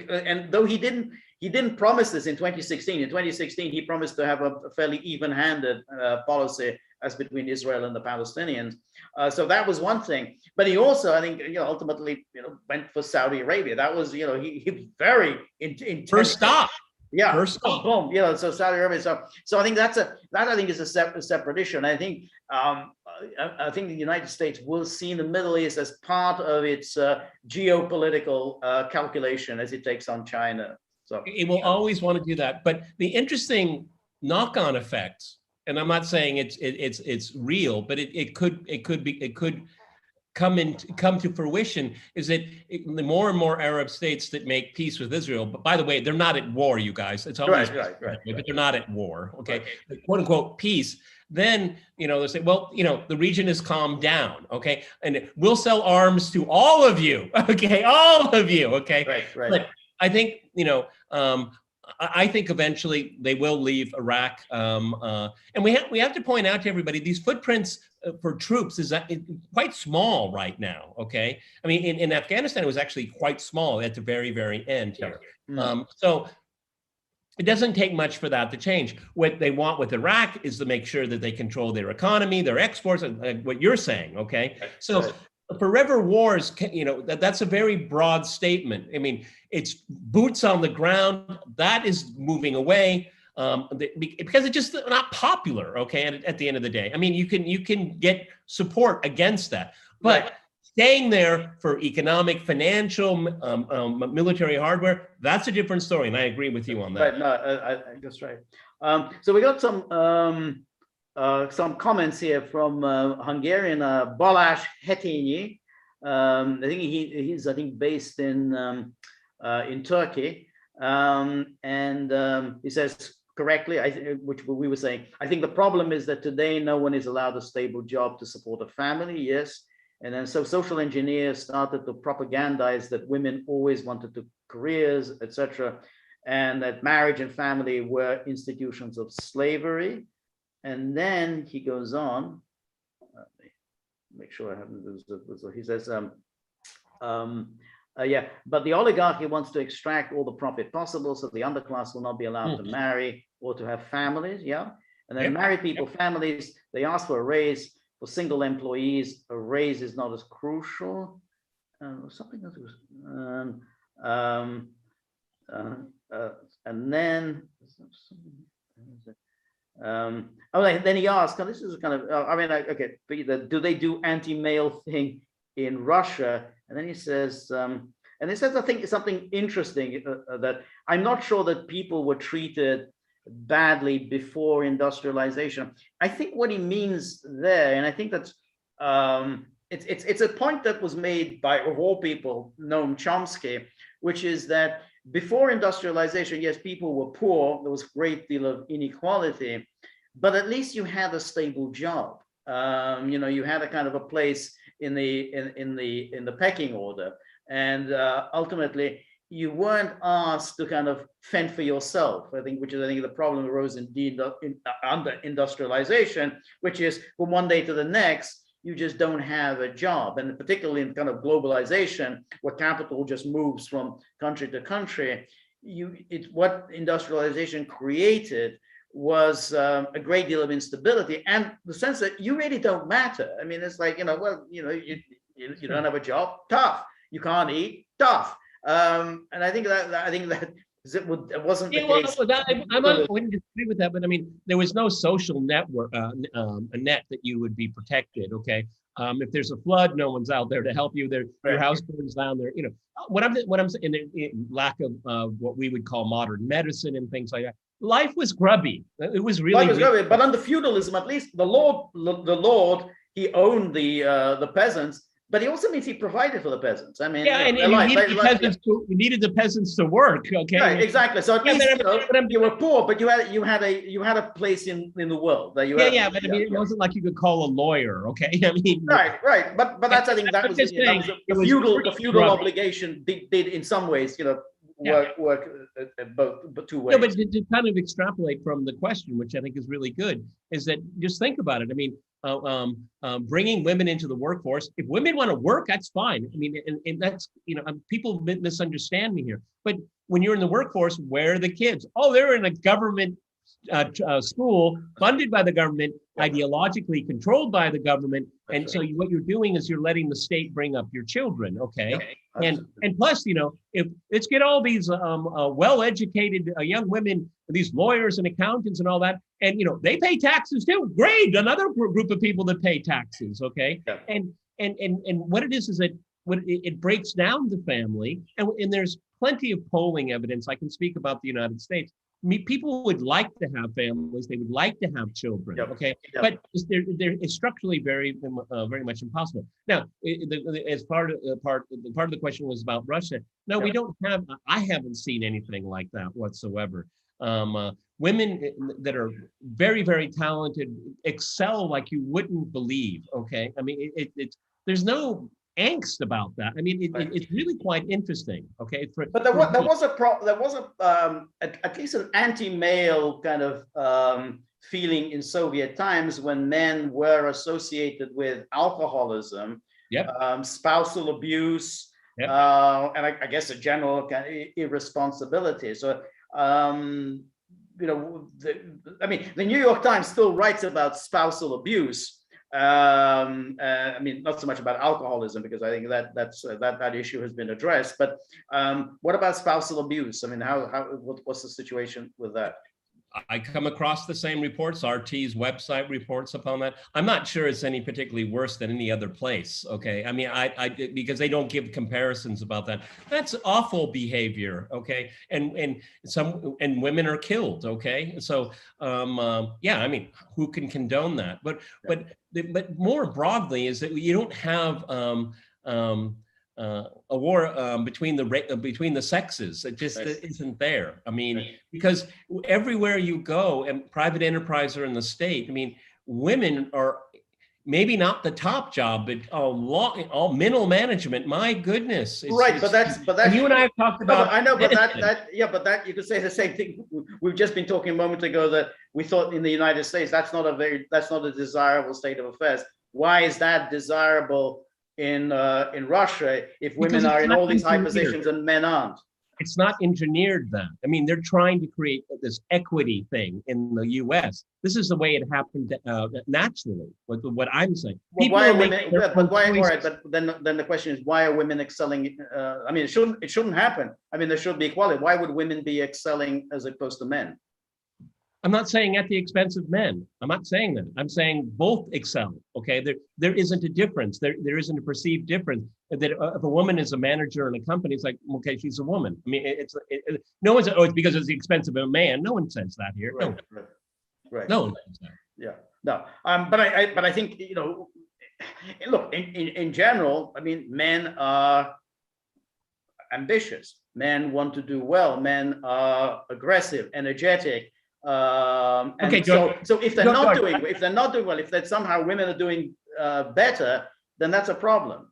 B: and though he didn't promise this in 2016. In 2016, he promised to have a fairly even-handed policy as between Israel and the Palestinians. So that was one thing. But he also, I think, ultimately, went for Saudi Arabia. That was, he was very intense.
A: First stop.
B: Yeah. First boom. So Saudi Arabia. So I think that I think is a separate issue. And I think the United States will see the Middle East as part of its geopolitical calculation as it takes on China. So
A: it will always want to do that. But the interesting knock-on effects, and I'm not saying it's real, but it could come to fruition is that the more and more Arab states that make peace with Israel, but by the way, they're not at war, you guys. It's always
B: right,
A: but they're not at war, okay? The quote unquote peace. Then they'll say, well, the region is calmed down, okay, and we'll sell arms to all of you, okay, all of you, okay.
B: Right.
A: But I think I think eventually they will leave Iraq, and we have to point out to everybody these footprints for troops is quite small right now. Okay, I mean in Afghanistan it was actually quite small at the very, very end here. So it doesn't take much for that to change. What they want with Iraq is to make sure that they control their economy, their exports, and what you're saying. Okay, so. Forever wars, that's a very broad statement. I mean, it's boots on the ground. That is moving away because it's just not popular. Okay, at the end of the day, I mean, you can get support against that, but staying there for economic, financial, military hardware, that's a different story. And I agree with you on that.
B: Right. No, that's right. So we got some comments here from Hungarian Balázs Hetényi. I think he's based in Turkey, and he says correctly, which we were saying. I think the problem is that today no one is allowed a stable job to support a family. Yes, and then so social engineers started to propagandize that women always wanted to careers, etc., and that marriage and family were institutions of slavery. And then he goes on, make sure I haven't lose it. He says, but the oligarchy wants to extract all the profit possible, so the underclass will not be allowed to marry or to have families, And then married people, families, they ask for a raise. For single employees, a raise is not as crucial. Something else was, and then, then he asked, and this is kind of, do they do anti-male thing in Russia? And then he says, I think something interesting that I'm not sure that people were treated badly before industrialization. I think what he means there, and I think that's it's a point that was made by, of all people, Noam Chomsky, which is that before industrialization, yes, people were poor. There was a great deal of inequality, but at least you had a stable job. You had a kind of a place in the pecking order, and ultimately you weren't asked to kind of fend for yourself. I think the problem arose under industrialization, which is from one day to the next, you just don't have a job. And particularly in kind of globalization, where capital just moves from country to country, what industrialization created was a great deal of instability and the sense that you really don't matter. I mean, it's like, you don't have a job, tough. You can't eat, tough. And I think that it wasn't the case.
A: I wouldn't disagree with that, but I mean, there was no social network, a net that you would be protected. Okay, if there's a flood, no one's out there to help you. Your house burns down there. What I'm saying, in lack of what we would call modern medicine and things like that. Life was grubby. It was really
B: grubby. But under feudalism, at least the lord, he owned the peasants. But he also means he provided for the peasants. I mean,
A: you needed the peasants to work. Okay,
B: right, exactly. So at least you were poor, but you had a place in the world. That
A: but I mean, it wasn't like you could call a lawyer. Okay, I mean,
B: right. But that's I think that was the feudal obligation did in some ways, work both two ways.
A: No, but to kind of extrapolate from the question, which I think is really good, is that just think about it. I mean. Bringing women into the workforce. If women want to work, that's fine. I mean, and that's, people misunderstand me here. But when you're in the workforce, where are the kids? Oh, they're in a government school funded by the government, ideologically controlled by the government. And so what you're doing is you're letting the state bring up your children. Okay. And plus, if let's get all these well-educated young women, these lawyers and accountants and all that, and they pay taxes too. Great, another group of people that pay taxes. Okay, and what it is that it breaks down the family, and there's plenty of polling evidence. I can speak about the United States people would like to have families. They would like to have children.
B: Yep.
A: Okay,
B: Yep.
A: but it's structurally very much impossible. Now, as part of the question was about Russia. No, we don't have. I haven't seen anything like that whatsoever. Women that are very, very talented excel like you wouldn't believe. Okay, I mean, it's there's no angst about that. I mean, it's really quite interesting. Okay,
B: but there was at least an anti-male kind of feeling in Soviet times when men were associated with alcoholism, spousal abuse, and I guess a general kind of irresponsibility. So. I mean, the New York Times still writes about spousal abuse. I mean, not so much about alcoholism, because I think that issue has been addressed. But what about spousal abuse? I mean, what's the situation with that?
A: I come across the same reports. RT's website reports upon that. I'm not sure it's any particularly worse than any other place. Okay, I mean, I because they don't give comparisons about that. That's awful behavior. Okay, and women are killed. Okay, so yeah, I mean, who can condone that? But more broadly is that you don't have a war between the sexes. It just isn't there. I mean, because everywhere you go, and private enterprise are in the state. I mean, women are maybe not the top job, but all middle management. My goodness,
B: but that's
A: you and I have talked about.
B: I know, but that you could say the same thing. We've just been talking a moment ago that we thought in the United States that's not a desirable state of affairs. Why is that desirable in Russia if women are in all these high positions and men aren't?
A: It's not engineered that. I mean, they're trying to create this equity thing in the U.S. This is the way it happened naturally. What I'm saying.
B: Well, why are women? But why? All right, but then the question is, why are women excelling? I mean, it shouldn't happen. I mean, there should be equality. Why would women be excelling as opposed to men?
A: I'm not saying at the expense of men. I'm not saying that. I'm saying both excel. Okay, there isn't a difference. There isn't a perceived difference. That if a woman is a manager in a company, it's like, okay, she's a woman. I mean, no one's. Oh, it's because it's the expense of a man. No one says that here.
B: Right.
A: No,
B: right.
A: No one says that.
B: Yeah. No. But I think look, in general, I mean, men are ambitious. Men want to do well. Men are aggressive, energetic. Okay, so if they're not doing well, if that somehow women are doing better, then that's a problem.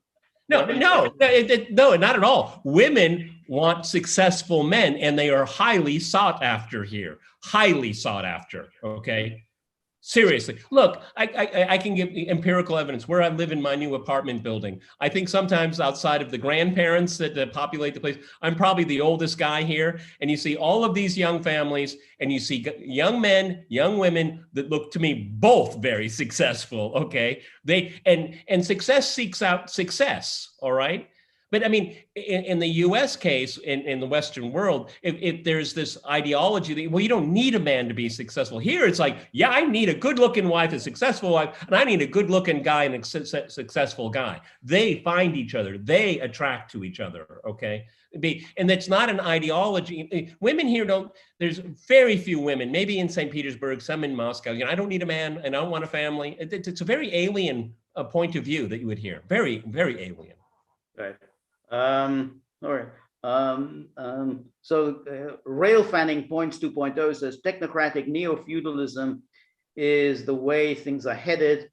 A: No, not at all. Women want successful men, and they are highly sought after here. Highly sought after. Okay. Seriously, look, I can give empirical evidence where I live in my new apartment building. I think sometimes outside of the grandparents that populate the place, I'm probably the oldest guy here. And you see all of these young families, and you see young men, young women that look to me both very successful. Okay, and success seeks out success. All right. But I mean, in the U.S. case, in the Western world, if there's this ideology that, well, you don't need a man to be successful. Here, it's like, yeah, I need a good-looking wife, a successful wife, and I need a good-looking guy and a successful guy. They find each other. They attract to each other, okay? And that's not an ideology. Women here don't, there's very few women, maybe in St. Petersburg, some in Moscow. I don't need a man, and I don't want a family. It's a very alien point of view that you would hear. Very, very alien.
B: Right. All right. So Rail Fanning Points 2.0 says technocratic neo-feudalism is the way things are headed,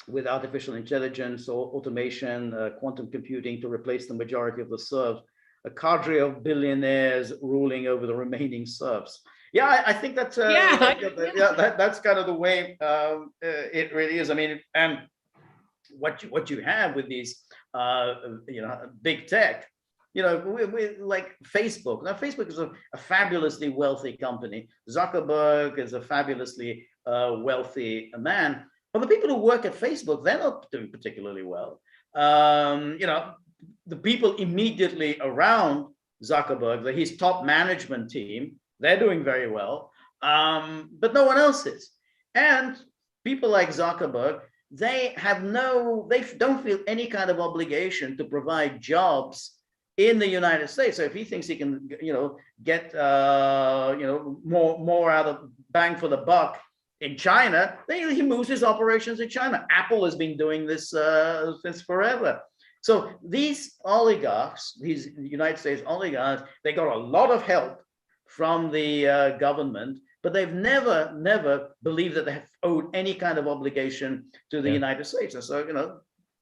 B: with artificial intelligence or automation, quantum computing to replace the majority of the serfs, a cadre of billionaires ruling over the remaining serfs. Yeah, I think that's that's kind of the way it really is. I mean, and what you have with these big tech, we like Facebook. Now, Facebook is a fabulously wealthy company. Zuckerberg is a fabulously wealthy man. But the people who work at Facebook, they're not doing particularly well. The people immediately around Zuckerberg, his top management team, they're doing very well. But no one else is. And people like Zuckerberg, they don't feel any kind of obligation to provide jobs in the United States. So if he thinks he can, get more out of bang for the buck in China, then he moves his operations to China. Apple has been doing this since forever. So these oligarchs, these United States oligarchs, they got a lot of help from the government, but they've never believed that they have owed any kind of obligation to the United States. And so,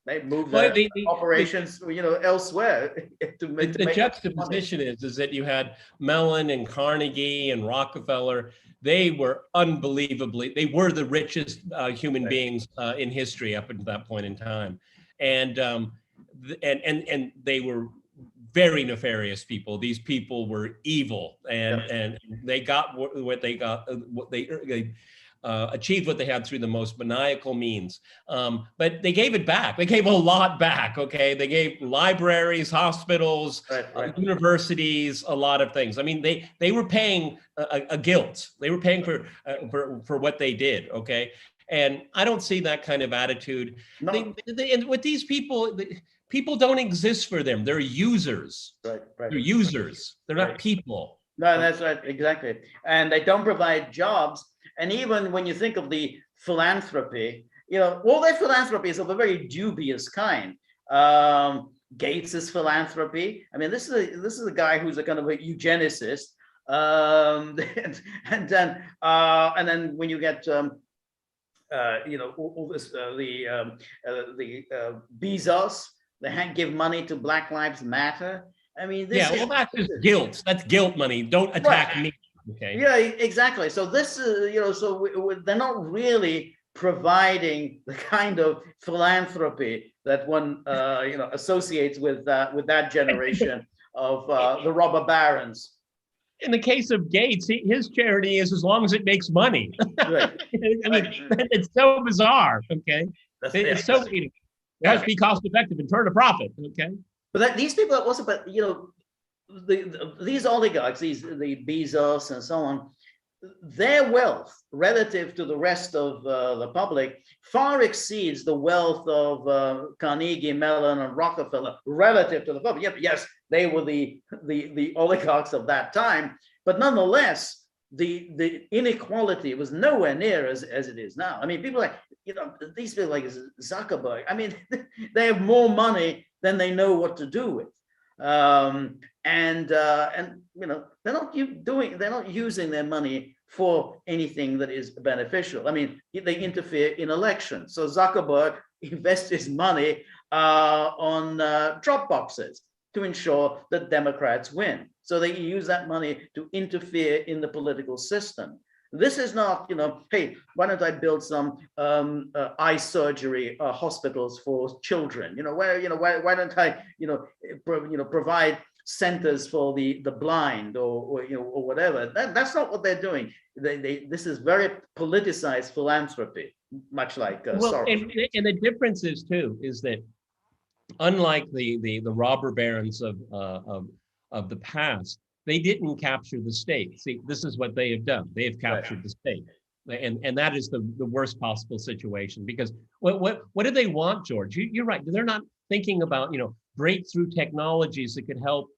B: they move their operations, elsewhere.
A: The juxtaposition is that you had Mellon and Carnegie and Rockefeller. They were they were the richest human beings in history up until that point in time, and they were very nefarious people. These people were evil, and they got what they got. They achieved what they had through the most maniacal means. But they gave it back. They gave a lot back. Okay, they gave libraries, hospitals, universities, a lot of things. I mean, they were paying a guilt. They were paying for what they did. Okay, and I don't see that kind of attitude. No. And with these people. People don't exist for them. They're users. Right. They're users. They're not people.
B: No, that's right. Exactly. And they don't provide jobs. And even when you think of the philanthropy, all their philanthropy is of a very dubious kind. Gates's philanthropy. I mean, this is a guy who's a kind of a eugenicist. And then when you get all this the Bezos. They give money to Black Lives Matter. I mean,
A: that's just guilt. That's guilt money. Don't attack me. Okay.
B: Yeah, exactly. So this is, they're not really providing the kind of philanthropy that one, associates with that generation of the robber barons.
A: In the case of Gates, his charity is as long as it makes money. Right. I mean, it's so bizarre. Okay. It's so. It has to be cost effective and turn a profit. Okay.
B: But these people are also, these oligarchs, the Bezos and so on, their wealth relative to the rest of the public far exceeds the wealth of Carnegie, Mellon, and Rockefeller relative to the public. Yes, they were the oligarchs of that time, but nonetheless, the inequality was nowhere near as it is now. I mean, people like, these people like Zuckerberg, I mean, they have more money than they know what to do with. They're not using their money for anything that is beneficial. I mean, they interfere in elections. So Zuckerberg invests his money on drop boxes to ensure that Democrats win. So they use that money to interfere in the political system. This is not, hey, why don't I build some eye surgery hospitals for children? Why don't I, provide centers for the blind or whatever? That's not what they're doing. This is very politicized philanthropy, much like Soros.
A: And the difference is that unlike the robber barons of the past, they didn't capture the state. See, this is what they have done. They have captured the state, and that is the worst possible situation. Because what do they want, George? You're right. They're not thinking about breakthrough technologies that could help.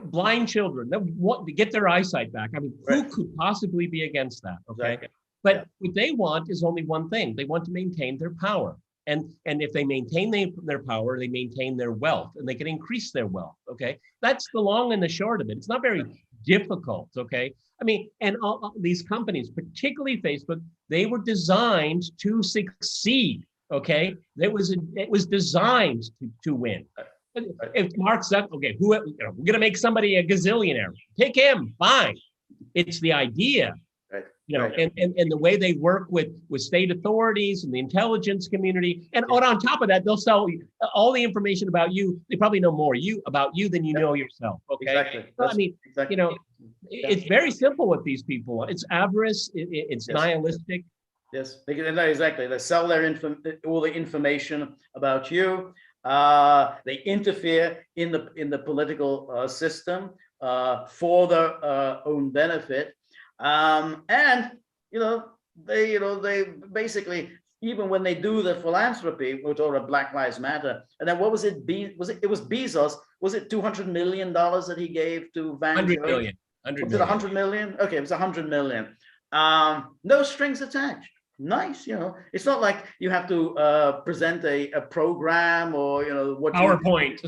A: Blind children that want to get their eyesight back. I mean, who could possibly be against that? Okay, but what they want is only one thing. They want to maintain their power. And if they maintain their power, they maintain their wealth, and they can increase their wealth. Okay, that's the long and the short of it. It's not very difficult. Okay, I mean, and all these companies, particularly Facebook, they were designed to succeed. Okay, it was designed to win. If Mark Zuckerberg, we're going to make somebody a gazillionaire, pick him. Fine, it's the idea. And the way they work with state authorities and the intelligence community, and on top of that, they'll sell all the information about you. They probably know more about you than you know yourself. Okay, exactly. So, I mean, it's very simple with these people. It's avarice. It's nihilistic.
B: Yes, exactly. They sell all the information about you. They interfere in the political system for their own benefit. They basically even when they do the philanthropy, we're talking about Black Lives Matter. And then what was it? It was Bezos. Was it $200 million that he gave to Van
A: 100
B: Gogh?
A: million.
B: Was it 100 million? Okay, it was 100 million. No strings attached. Nice, it's not like you have to present a program or what
A: PowerPoint.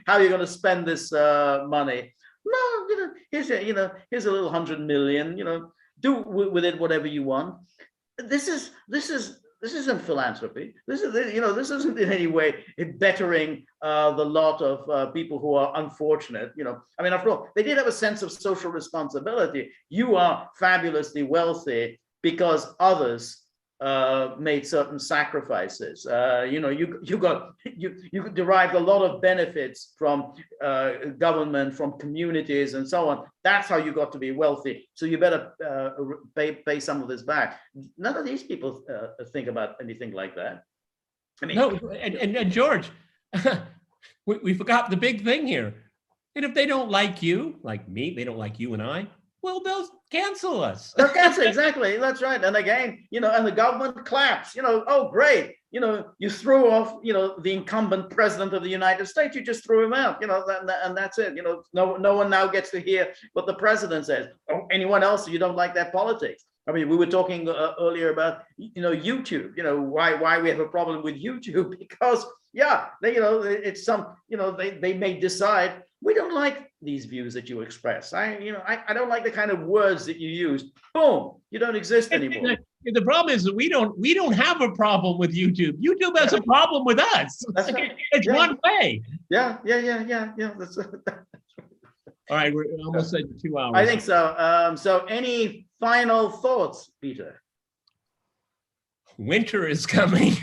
B: How you're going to spend this money. No, here's a little 100 million. Do with it whatever you want. This isn't philanthropy. This isn't in any way bettering the lot of people who are unfortunate. I mean, after all, they did have a sense of social responsibility. You are fabulously wealthy because others made certain sacrifices. You derived a lot of benefits from government, from communities, and so on. That's how you got to be wealthy. So you better pay some of this back. None of these people think about anything like that. I mean,
A: no, and George, we forgot the big thing here. And if they don't like you, like me, they don't like you and I, well, they'll cancel us.
B: They'll cancel, exactly. That's right. And again, and the government claps, oh, great. You threw off, the incumbent president of the United States. You just threw him out, and that's it. No one now gets to hear what the president says. Or anyone else, you don't like their politics. I mean, we were talking earlier about, YouTube, why we have a problem with YouTube, because, it's they may decide, we don't like these views that you express. I don't like the kind of words that you use. Boom, you don't exist anymore.
A: The problem is that we don't have a problem with YouTube. YouTube has a problem with us.
B: That's right.
A: It's one way.
B: Yeah. That's
A: all right, we're almost at 2 hours.
B: I think so. So any final thoughts, Peter?
A: Winter is coming.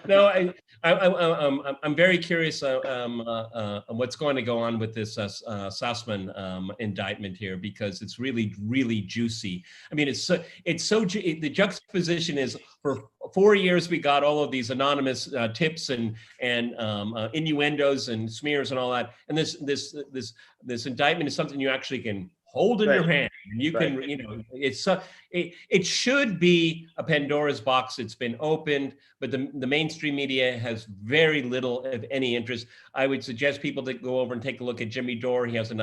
A: No, I'm very curious on what's going to go on with this Sussman indictment here, because it's really, really juicy. I mean, the juxtaposition is, for 4 years we got all of these anonymous tips and innuendos and smears and all that, and this indictment is something you actually can hold in your hand, and you can, it should be a Pandora's box. It's been opened, but the mainstream media has very little of any interest. I would suggest people to go over and take a look at Jimmy Dore. He has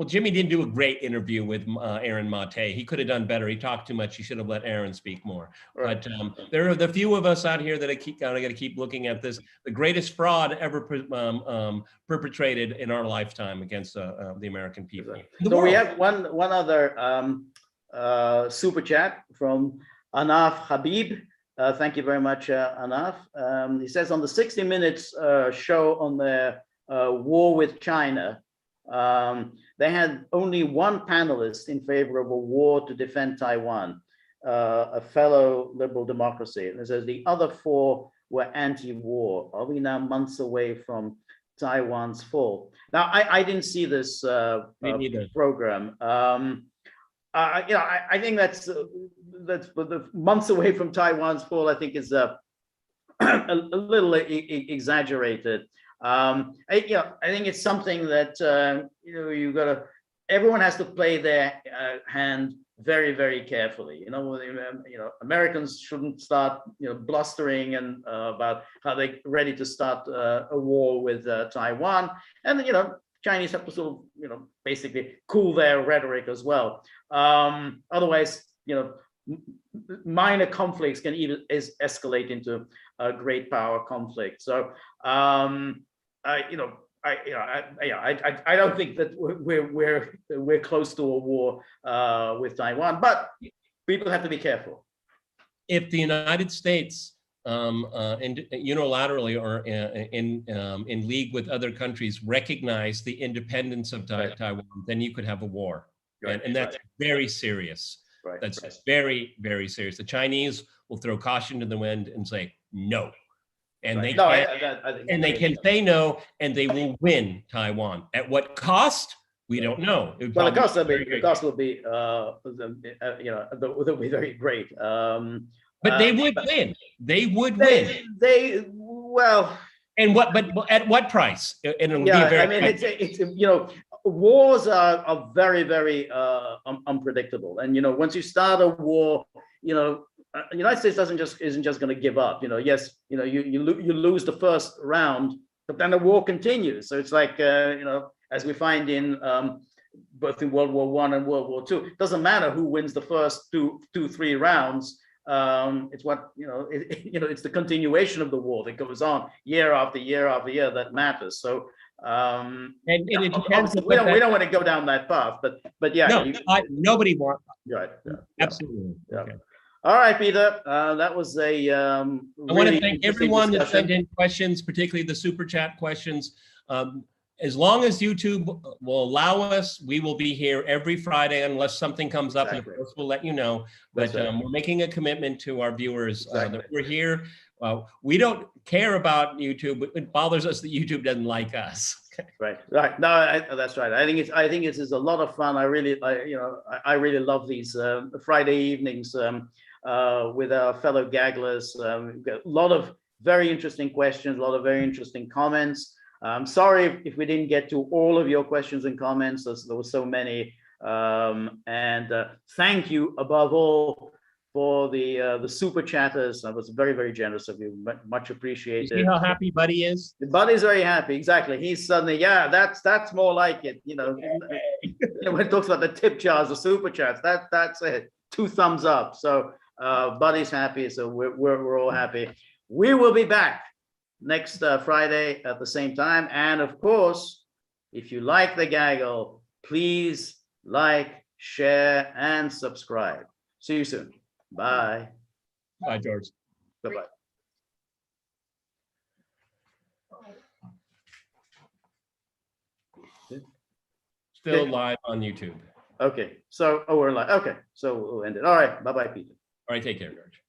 A: Jimmy didn't do a great interview with Aaron Mate. He could have done better. He talked too much. He should have let Aaron speak more. Right. But there are the few of us out here that I got to keep looking at this. The greatest fraud ever perpetrated in our lifetime against the American people.
B: So we have one other super chat from Anaf Habib. Thank you very much, Anaf. He says, on the 60 Minutes show on the war with China, they had only one panelist in favor of a war to defend Taiwan, a fellow liberal democracy. And it says the other four were anti-war. Are we now months away from Taiwan's fall? Now, I didn't see this program. I think that's the months away from Taiwan's fall, I think, is a little exaggerated. I think it's something that you gotta. Everyone has to play their hand very, very carefully. Americans shouldn't start blustering and about how they're ready to start a war with Taiwan, and Chinese have to sort of basically cool their rhetoric as well. Otherwise, minor conflicts can even escalate into a great power conflict. So. I don't think that we're close to a war with Taiwan, but people have to be careful.
A: If the United States unilaterally or in league with other countries recognize the independence of Taiwan, then you could have a war, right. And that's very serious. Right. That's very, very serious. The Chinese will throw caution to the wind and say no. And they can say no, and they will win Taiwan. At what cost? We don't know.
B: Well, the cost will be, they'll be very great.
A: But they would win. They would win.
B: Well.
A: And what? But at what price? And it'll be very.
B: I mean, it's wars are very, very unpredictable. And, once you start a war, the United States isn't just going to give up. Yes, you lose the first round, but then the war continues. So it's like, as we find in both in World War I and World War II, it doesn't matter who wins the first three rounds. It's what, it's the continuation of the war that goes on year after year after year that matters. So,
A: and it depends.
B: We don't want to go down that path, but yeah.
A: No, nobody wants.
B: Right. Yeah,
A: absolutely.
B: Yeah.
A: Okay.
B: All right, Peter. That was a.
A: I want to thank everyone that sent in questions, particularly the super chat questions. As long as YouTube will allow us, we will be here every Friday unless something comes up. Exactly. And of course, we'll let you know. But we're making a commitment to our viewers that we're here. We don't care about YouTube, but it bothers us that YouTube doesn't like us.
B: Right. No, that's right. I think it is a lot of fun. I really love these Friday evenings with our fellow gagglers. We've got a lot of very interesting questions, a lot of very interesting comments. I'm sorry if we didn't get to all of your questions and comments. There were so many. And thank you above all for the super chatters. That was very, very generous of you. Much appreciated.
A: You see how happy Buddy is?
B: Buddy's very happy. Exactly. He's suddenly, that's more like it. When it talks about the tip jars, the super chats, that's it. 2 thumbs up. So Buddy's happy. So we're all happy. We will be back next Friday at the same time. And of course, if you like the Gaggle, please like, share, and subscribe. See you soon. Bye.
A: Bye, George.
B: Bye-bye.
A: Still live on YouTube.
B: Okay. So, we're live. Okay. So we'll end it. All right. Bye-bye, Peter.
A: All right. Take care, George.